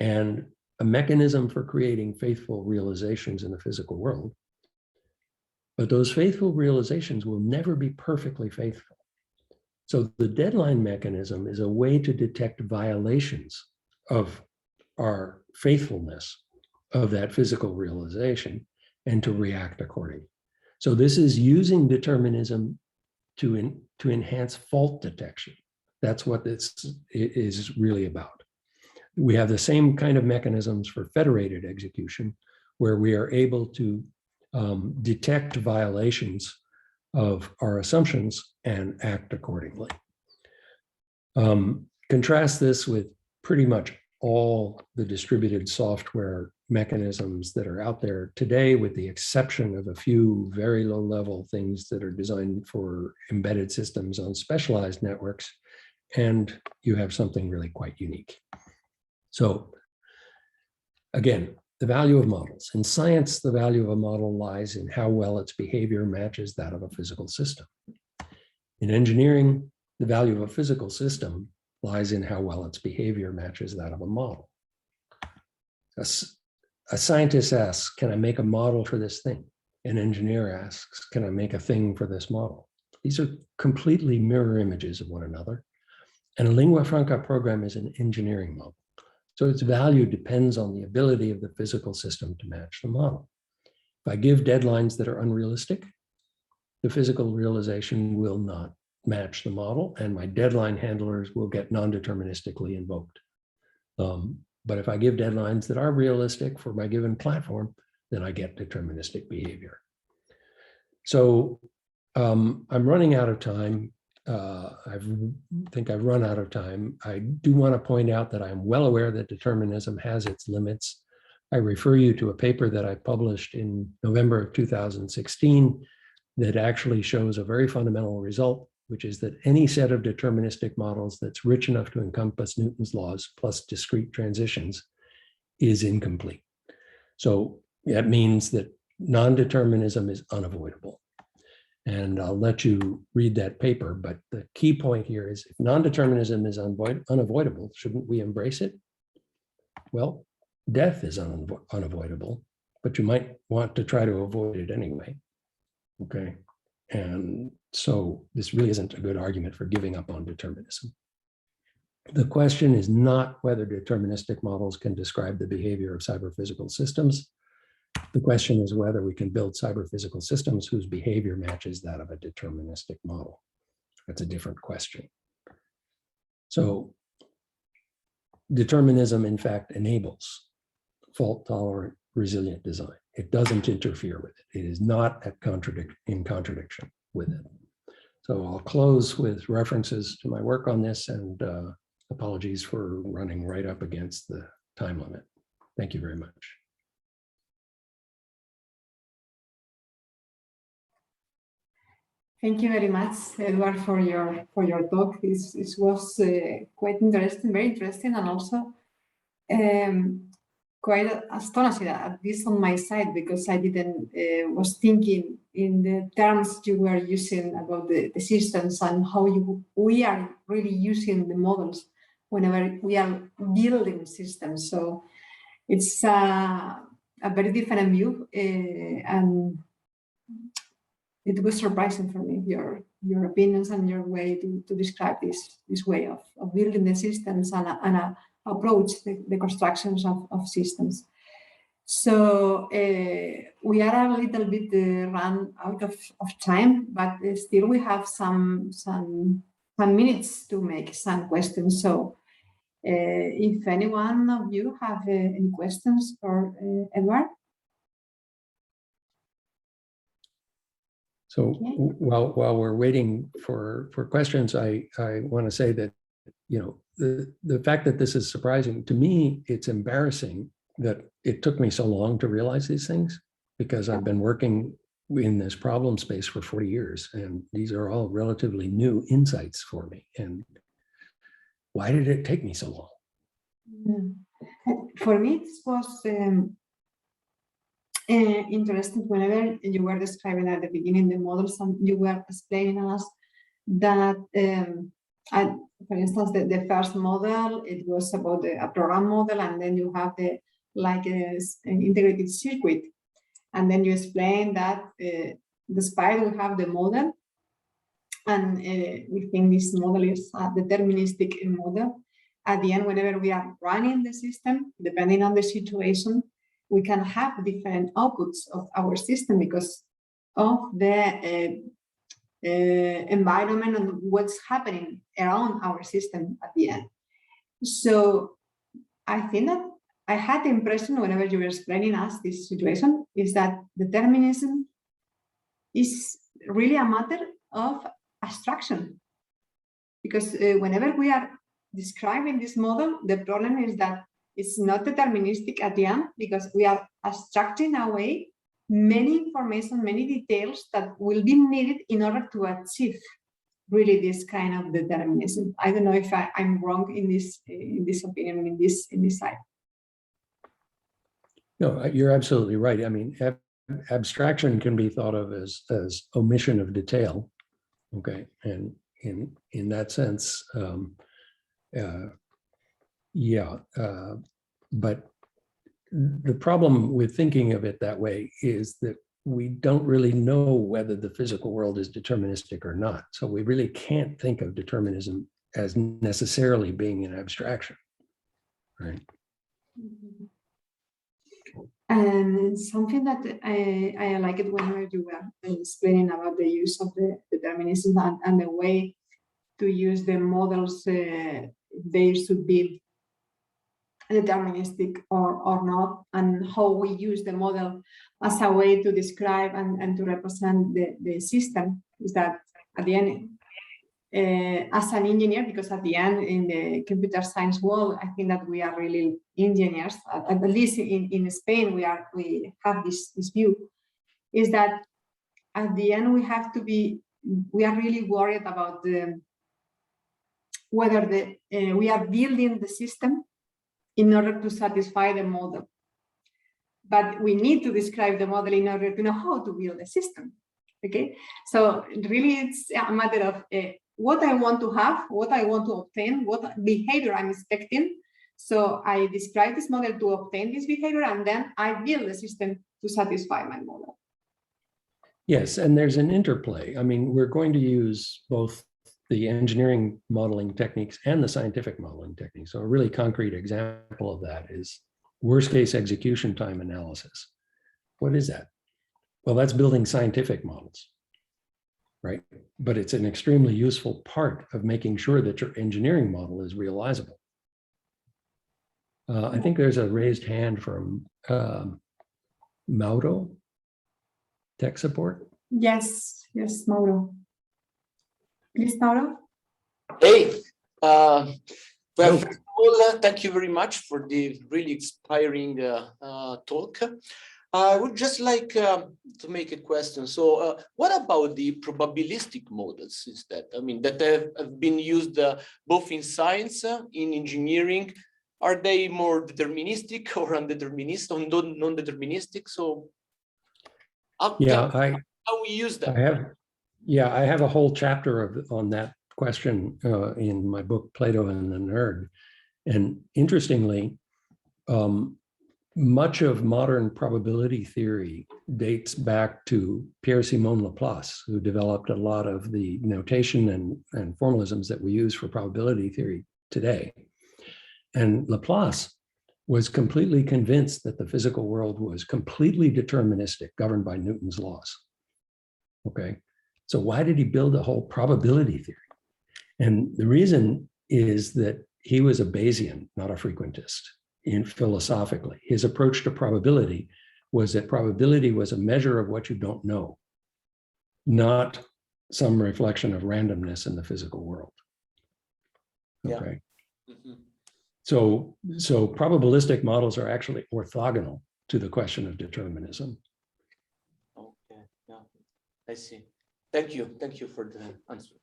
and a mechanism for creating faithful realizations in the physical world. But those faithful realizations will never be perfectly faithful. So the deadline mechanism is a way to detect violations of our faithfulness of that physical realization and to react accordingly. So this is using determinism to enhance fault detection. That's what this is really about. We have the same kind of mechanisms for federated execution, where we are able to detect violations of our assumptions and act accordingly. Contrast this with pretty much all the distributed software mechanisms that are out there today, with the exception of a few very low-level things that are designed for embedded systems on specialized networks, and you have something really quite unique. So again, the value of models. In science, the value of a model lies in how well its behavior matches that of a physical system. In engineering, the value of a physical system lies in how well its behavior matches that of a model. A scientist asks, can I make a model for this thing? An engineer asks, can I make a thing for this model? These are completely mirror images of one another. And a lingua franca program is an engineering model. So its value depends on the ability of the physical system to match the model. If I give deadlines that are unrealistic, the physical realization will not match the model, and my deadline handlers will get non-deterministically invoked. But if I give deadlines that are realistic for my given platform, then I get deterministic behavior. So I'm running out of time. I think I've run out of time. I do want to point out that I'm well aware that determinism has its limits. I refer you to a paper that I published in November of 2016 that actually shows a very fundamental result, which is that any set of deterministic models that's rich enough to encompass Newton's laws plus discrete transitions is incomplete. So that means that non-determinism is unavoidable. And I'll let you read that paper, but the key point here is if non-determinism is unavoidable, shouldn't we embrace it? Well, death is unavoidable, but you might want to try to avoid it anyway. Okay. And so this really isn't a good argument for giving up on determinism. The question is not whether deterministic models can describe the behavior of cyber-physical systems. The question is whether we can build cyber-physical systems whose behavior matches that of a deterministic model. That's a different question. So determinism, in fact, enables fault-tolerant, resilient design. It doesn't interfere with it. It is not in contradiction with it. So I'll close with references to my work on this, and apologies for running right up against the time limit. Thank you very much. Thank you very much, Edward, for your talk. This was quite interesting, very interesting, and also quite astonishing, at least on my side, because I didn't was thinking in the terms you were using about the systems and how we are really using the models whenever we are building systems. So it's a very different view, and it was surprising for me, your opinions and your way to describe this way of building the systems and approach the constructions of systems. So we are a little bit run out of time, but still we have some minutes to make some questions. So if any one of you have any questions for Edward? So while we're waiting for questions, I want to say that, you know, the fact that this is surprising to me, it's embarrassing that it took me so long to realize these things, because I've been working in this problem space for 40 years, and these are all relatively new insights for me. And why did it take me so long? For me, it was interesting whenever you were describing at the beginning the models, and you were explaining us that, for instance, the first model, it was about a program model, and then you have an integrated circuit, and then you explain that despite we have the model, and we think this model is a deterministic model, at the end, whenever we are running the system, depending on the situation, we can have different outputs of our system because of the environment and what's happening around our system at the end. So I think that I had the impression whenever you were explaining us this situation is that determinism is really a matter of abstraction, because whenever we are describing this model, the problem is that it's not deterministic at the end, because we are abstracting away many information, many details that will be needed in order to achieve really this kind of determinism. I don't know if I'm wrong in this opinion, in this side. No, you're absolutely right. I mean, abstraction can be thought of as omission of detail. Okay, and in that sense, but the problem with thinking of it that way is that we don't really know whether the physical world is deterministic or not. So we really can't think of determinism as necessarily being an abstraction, right? And something that I like it when you were explaining about the use of the determinism and the way to use the models, they should be deterministic or not, and how we use the model as a way to describe and to represent the system. Is that at the end, as an engineer, because at the end in the computer science world, I think that we are really engineers. At least in Spain, we have this view, is that at the end we are really worried about whether we are building the system in order to satisfy the model. But we need to describe the model in order to know how to build the system. Okay, so really it's a matter of what I want to have, what I want to obtain, what behavior I'm expecting. So I describe this model to obtain this behavior, and then I build the system to satisfy my model. Yes, and there's an interplay. I mean, we're going to use both the engineering modeling techniques and the scientific modeling techniques. So a really concrete example of that is worst case execution time analysis. What is that? Well, that's building scientific models, right? But it's an extremely useful part of making sure that your engineering model is realizable. I think there's a raised hand from Mauro, tech support. Yes, Mauro. Please, Mauro. Hey, well, first of all, thank you very much for the really inspiring talk. I would just like to make a question. So what about the probabilistic models instead? I mean, that have been used both in science, in engineering. Are they more deterministic or undeterministic or non-deterministic? So how we use them? I have a whole chapter on that question in my book, Plato and the Nerd. And interestingly, much of modern probability theory dates back to Pierre-Simon Laplace, who developed a lot of the notation and formalisms that we use for probability theory today. And Laplace was completely convinced that the physical world was completely deterministic, governed by Newton's laws. Okay, so why did he build a whole probability theory? And the reason is that he was a Bayesian, not a frequentist. Philosophically, his approach to probability was that probability was a measure of what you don't know, not some reflection of randomness in the physical world. Okay. Yeah. Mm-hmm. So probabilistic models are actually orthogonal to the question of determinism. Okay, yeah, I see. Thank you for the answer.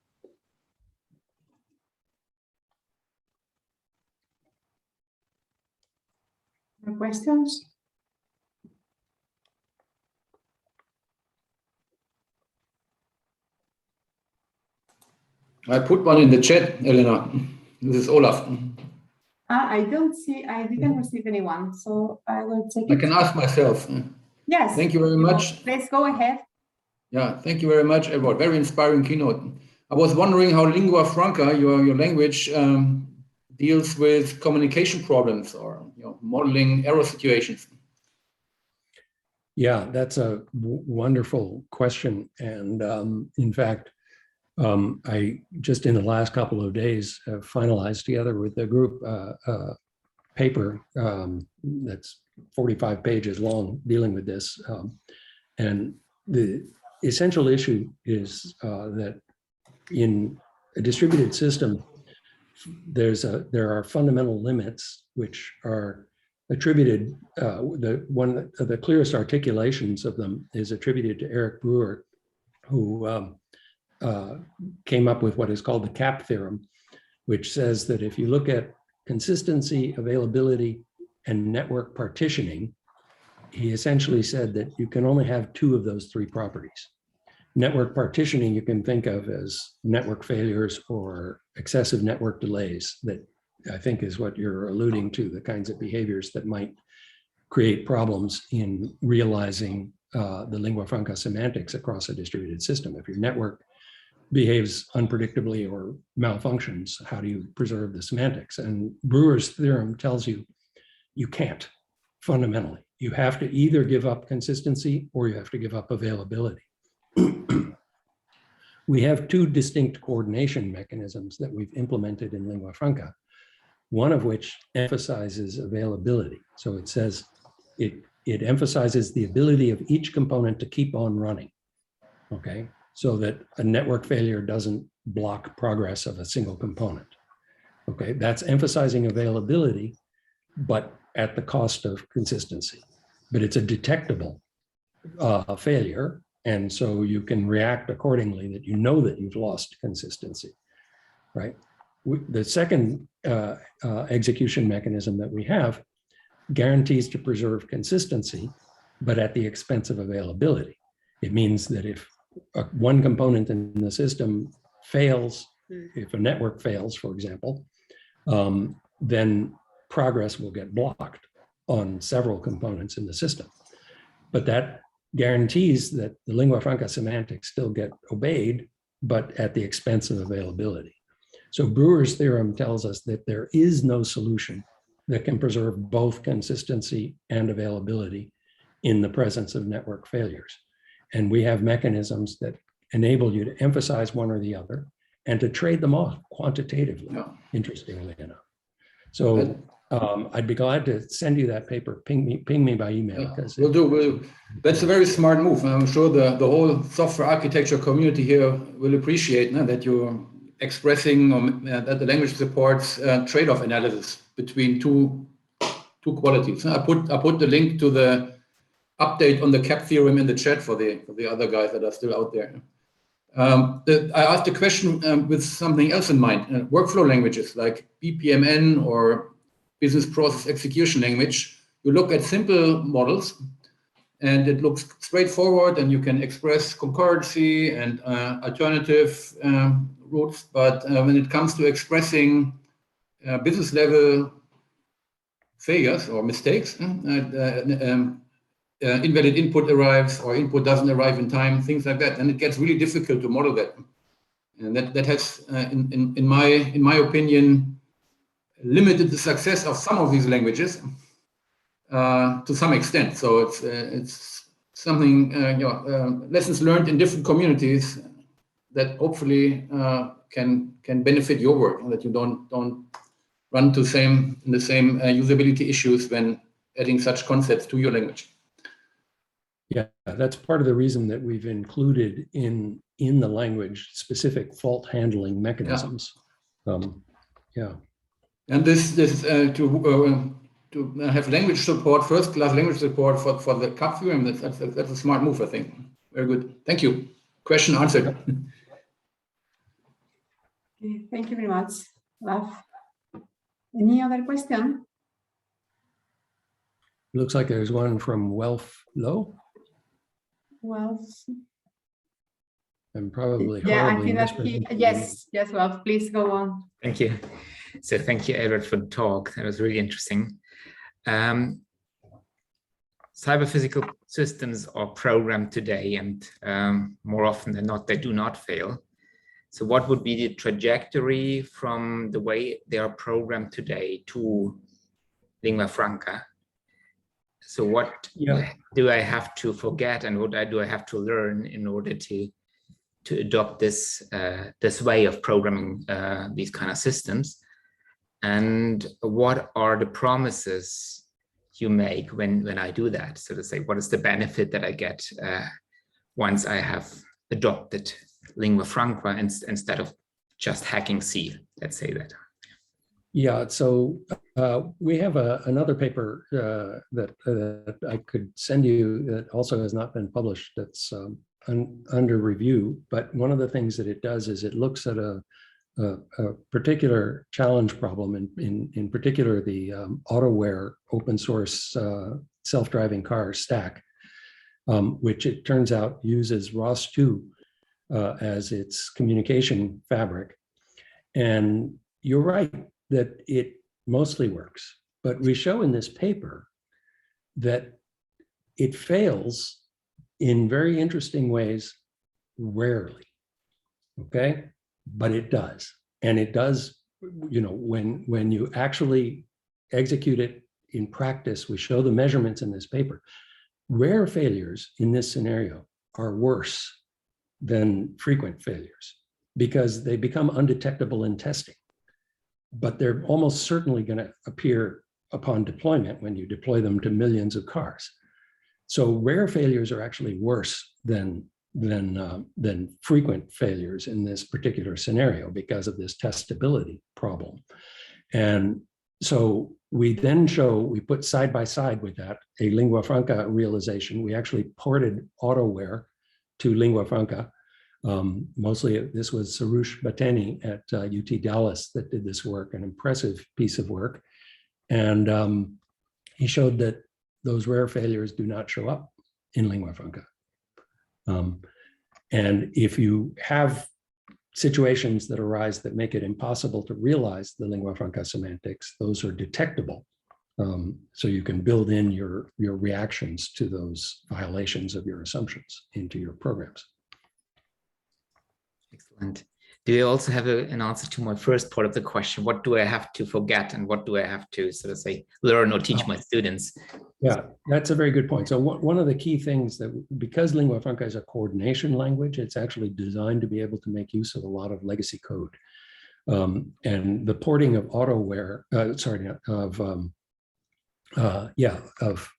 More questions? I put one in the chat, Elena. This is Olaf. I didn't receive anyone, so I will take it. I can ask myself. Yes. Thank you very much. Let's go ahead. Yeah, thank you very much, Edward. Very inspiring keynote. I was wondering how lingua franca, your language, deals with communication problems or modeling error situations. Yeah, that's a wonderful question. And in fact, I just in the last couple of days have finalized together with the group a paper that's 45 pages long dealing with this. And the essential issue is that in a distributed system, there are fundamental limits which are attributed. One of the clearest articulations of them is attributed to Eric Brewer, who came up with what is called the CAP theorem, which says that if you look at consistency, availability, and network partitioning, he essentially said that you can only have two of those three properties. Network partitioning you can think of as network failures or excessive network delays, that I think is what you're alluding to, the kinds of behaviors that might create problems in realizing the lingua franca semantics across a distributed system. If your network behaves unpredictably or malfunctions, how do you preserve the semantics? And Brewer's theorem tells you You can't, fundamentally. You have to either give up consistency or you have to give up availability. We have two distinct coordination mechanisms that we've implemented in lingua franca, one of which emphasizes availability. So it says it emphasizes the ability of each component to keep on running, okay? So that a network failure doesn't block progress of a single component, okay? That's emphasizing availability, but at the cost of consistency. But it's a detectable failure, and so you can react accordingly that you know that you've lost consistency, right? The second execution mechanism that we have guarantees to preserve consistency, but at the expense of availability. It means that if one component in the system fails, if a network fails, for example, then progress will get blocked on several components in the system. But that guarantees that the lingua franca semantics still get obeyed, but at the expense of availability. So Brewer's theorem tells us that there is no solution that can preserve both consistency and availability in the presence of network failures. And we have mechanisms that enable you to emphasize one or the other and to trade them off quantitatively, interestingly enough. So I'd be glad to send you that paper. Ping me by email. We'll do. That's a very smart move. I'm sure the whole software architecture community here will appreciate that you're expressing that the language supports trade-off analysis between two qualities. I put the link to the update on the CAP theorem in the chat for the other guys that are still out there. I asked a question with something else in mind. Workflow languages like BPMN or business process execution language, you look at simple models and it looks straightforward and you can express concurrency and alternative routes. But when it comes to expressing business level failures or mistakes, invalid input arrives or input doesn't arrive in time, things like that, and it gets really difficult to model that. And that has, in my opinion, limited the success of some of these languages to some extent. So it's something, lessons learned in different communities that hopefully can benefit your work, and that you don't run into the same usability issues when adding such concepts to your language. Yeah, that's part of the reason that we've included in the language specific fault handling mechanisms. And this to have language support, first-class language support for the CAP theorem, that's a smart move, I think. Very good. Thank you. Question answered. Okay, thank you very much, Ralph. Any other question? Looks like there's one from Welf Low. Well, I'm probably I think that yes, well, please go on. Thank you. So thank you, Edward, for the talk. That was really interesting. Cyber-physical systems are programmed today, and more often than not, they do not fail. So what would be the trajectory from the way they are programmed today to lingua franca? So what do I have to forget, and what do I have to learn in order to adopt this way of programming these kind of systems? And what are the promises you make when I do that? So to say, what is the benefit that I get once I have adopted lingua franca instead of just hacking C, let's say that. Yeah, so we have another paper that I could send you that also has not been published, that's under review. But one of the things that it does is it looks at a particular challenge problem, in particular the AutoWare open source self-driving car stack, which it turns out uses ROS2 as its communication fabric. And you're right that it mostly works, but we show in this paper that it fails in very interesting ways rarely, okay? But it does, and it does, when you actually execute it in practice, we show the measurements in this paper. Rare failures in this scenario are worse than frequent failures because they become undetectable in testing, but they're almost certainly going to appear upon deployment when you deploy them to millions of cars. So rare failures are actually worse than frequent failures in this particular scenario because of this testability problem. And so we then we put side by side with that a lingua franca realization. We actually ported AutoWare to lingua franca. Mostly this was Soroush Bateni at UT Dallas that did this work, an impressive piece of work. And he showed that those rare failures do not show up in lingua franca. And if you have situations that arise that make it impossible to realize the lingua franca semantics, those are detectable. So you can build in your reactions to those violations of your assumptions into your programs. Excellent. Do you also have an answer to my first part of the question? What do I have to forget and what do I have to sort of say, learn or teach my students? Yeah, that's a very good point. So one of the key things that, because lingua franca is a coordination language, it's actually designed to be able to make use of a lot of legacy code. And the porting of AutoWare,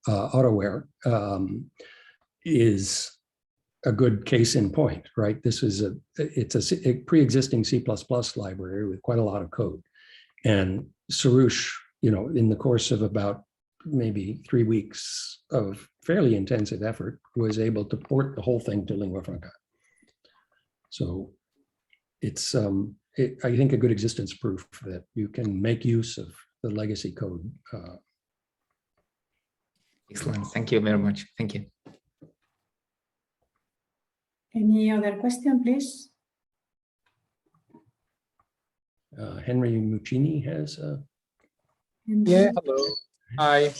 AutoWare is a good case in point, right? This is a pre-existing C++ library with quite a lot of code. And Soroush, in the course of about maybe 3 weeks of fairly intensive effort, was able to port the whole thing to lingua franca. So it's, I think, a good existence proof that you can make use of the legacy code. Excellent. Thank you very much. Thank you. Any other question, please? Henry Muccini has a... Yeah, hello. Hi.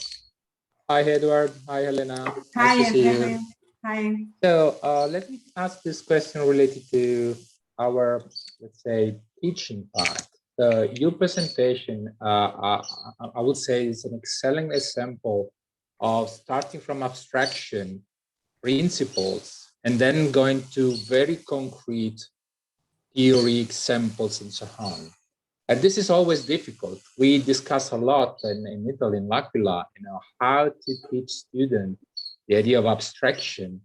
Hi, Edward. Hi, Helena. Hi, nice to see Henry. you. Hi. So let me ask this question related to our, let's say, teaching part. Your presentation, I would say, is an excellent example of starting from abstraction principles and then going to very concrete theory examples and so on. And this is always difficult. We discuss a lot in Italy, in L'Aquila, how to teach students the idea of abstraction,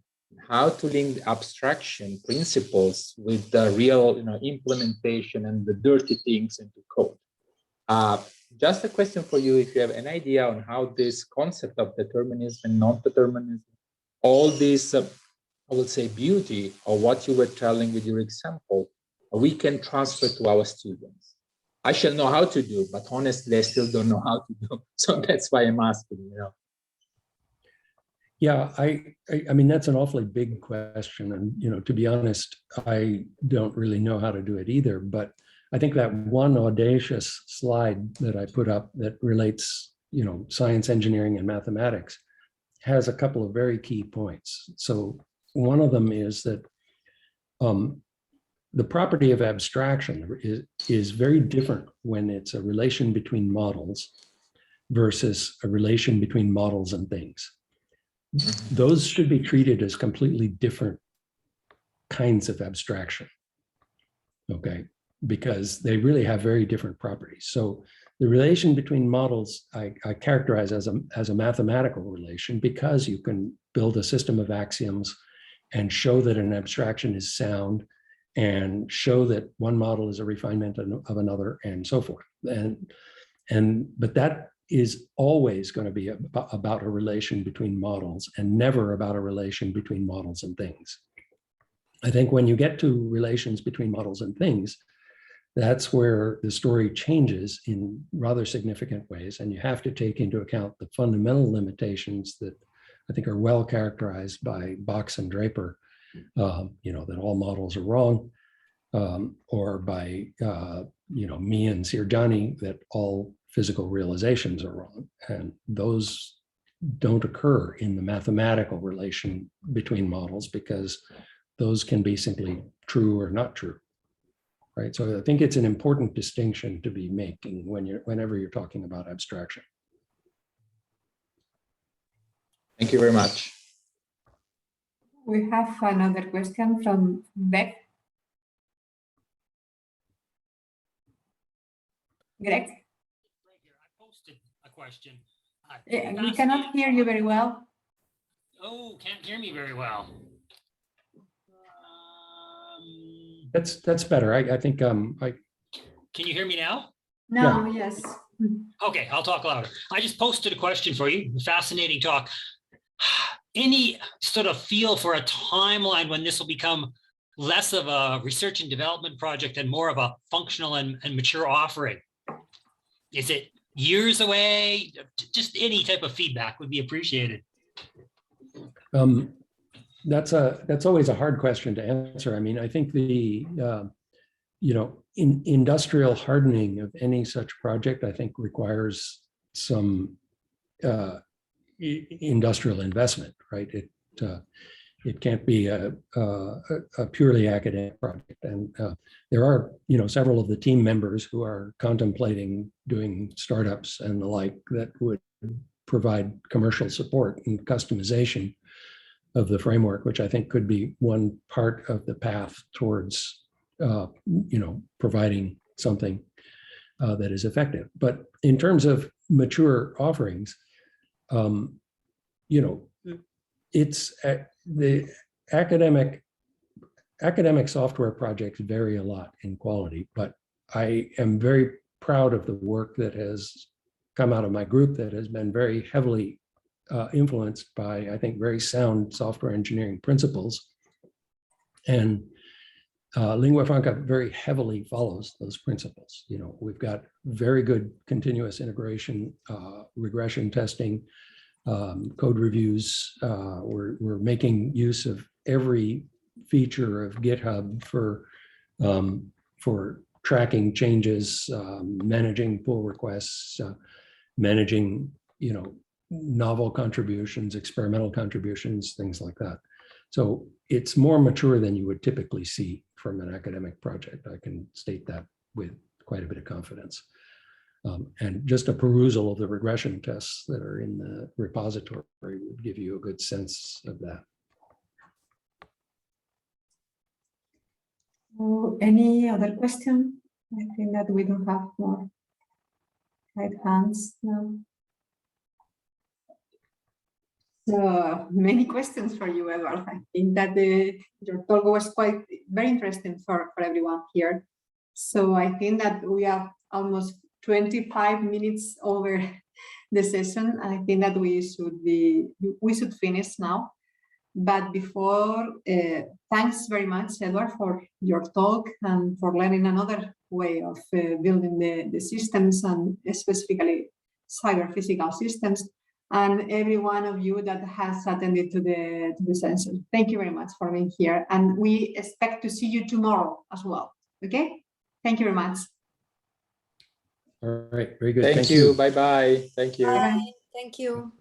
how to link abstraction principles with the real implementation and the dirty things into code. Just a question for you, if you have an idea on how this concept of determinism and non-determinism, all this, I would say, beauty of what you were telling with your example, we can transfer to our students. I shall know how to do, but honestly, I still don't know how to do. So that's why I'm asking, Yeah, I mean, that's an awfully big question. And, to be honest, I don't really know how to do it either. But I think that one audacious slide that I put up that relates, science, engineering, and mathematics has a couple of very key points. So one of them is that the property of abstraction is very different when it's a relation between models versus a relation between models and things. Those should be treated as completely different kinds of abstraction, okay? Because they really have very different properties. So the relation between models I characterize as a mathematical relation because you can build a system of axioms and show that an abstraction is sound and show that one model is a refinement of another and so forth. But that is always going to be about a relation between models and never about a relation between models and things. I think when you get to relations between models and things, that's where the story changes in rather significant ways. And you have to take into account the fundamental limitations that I think are well characterized by Box and Draper, that all models are wrong, or by, me and Sirjani, that all physical realizations are wrong. And those don't occur in the mathematical relation between models because those can be simply true or not true, right? So I think it's an important distinction to be making whenever you're talking about abstraction. Thank you very much. We have another question from Beck. Greg? I posted a question. We cannot hear you very well. Oh, can't hear me very well. That's better. I think Can you hear me now? No, yes. Okay, I'll talk louder. I just posted a question for you. Fascinating talk. Any sort of feel for a timeline when this will become less of a research and development project and more of a functional and mature offering? Is it years away? Just any type of feedback would be appreciated. That's always a hard question to answer. I mean, I think the industrial hardening of any such project, I think, requires some industrial investment, right? It can't be a purely academic project. And there are, several of the team members who are contemplating doing startups and the like that would provide commercial support and customization of the framework, which I think could be one part of the path towards, providing something that is effective. But in terms of mature offerings, it's the academic software projects vary a lot in quality, but I am very proud of the work that has come out of my group that has been very heavily influenced by, I think, very sound software engineering principles. And Lingua Franca very heavily follows those principles. We've got very good continuous integration, regression testing, code reviews. We're making use of every feature of GitHub for tracking changes, managing pull requests, managing novel contributions, experimental contributions, things like that. So it's more mature than you would typically see from an academic project. I can state that with quite a bit of confidence. And just a perusal of the regression tests that are in the repository would give you a good sense of that. Any other question? I think that we don't have more right hands now. So many questions for you, Edward. I think that your talk was very interesting for everyone here. So I think that we are almost 25 minutes over the session. I think that we should finish now. But before, thanks very much, Edward, for your talk and for learning another way of building the systems, and specifically cyber physical systems, and every one of you that has attended to the session. Thank you very much for being here. And we expect to see you tomorrow as well. Okay? Thank you very much. All right, very good. Thank you. Bye-bye. Thank you. Bye. Thank you.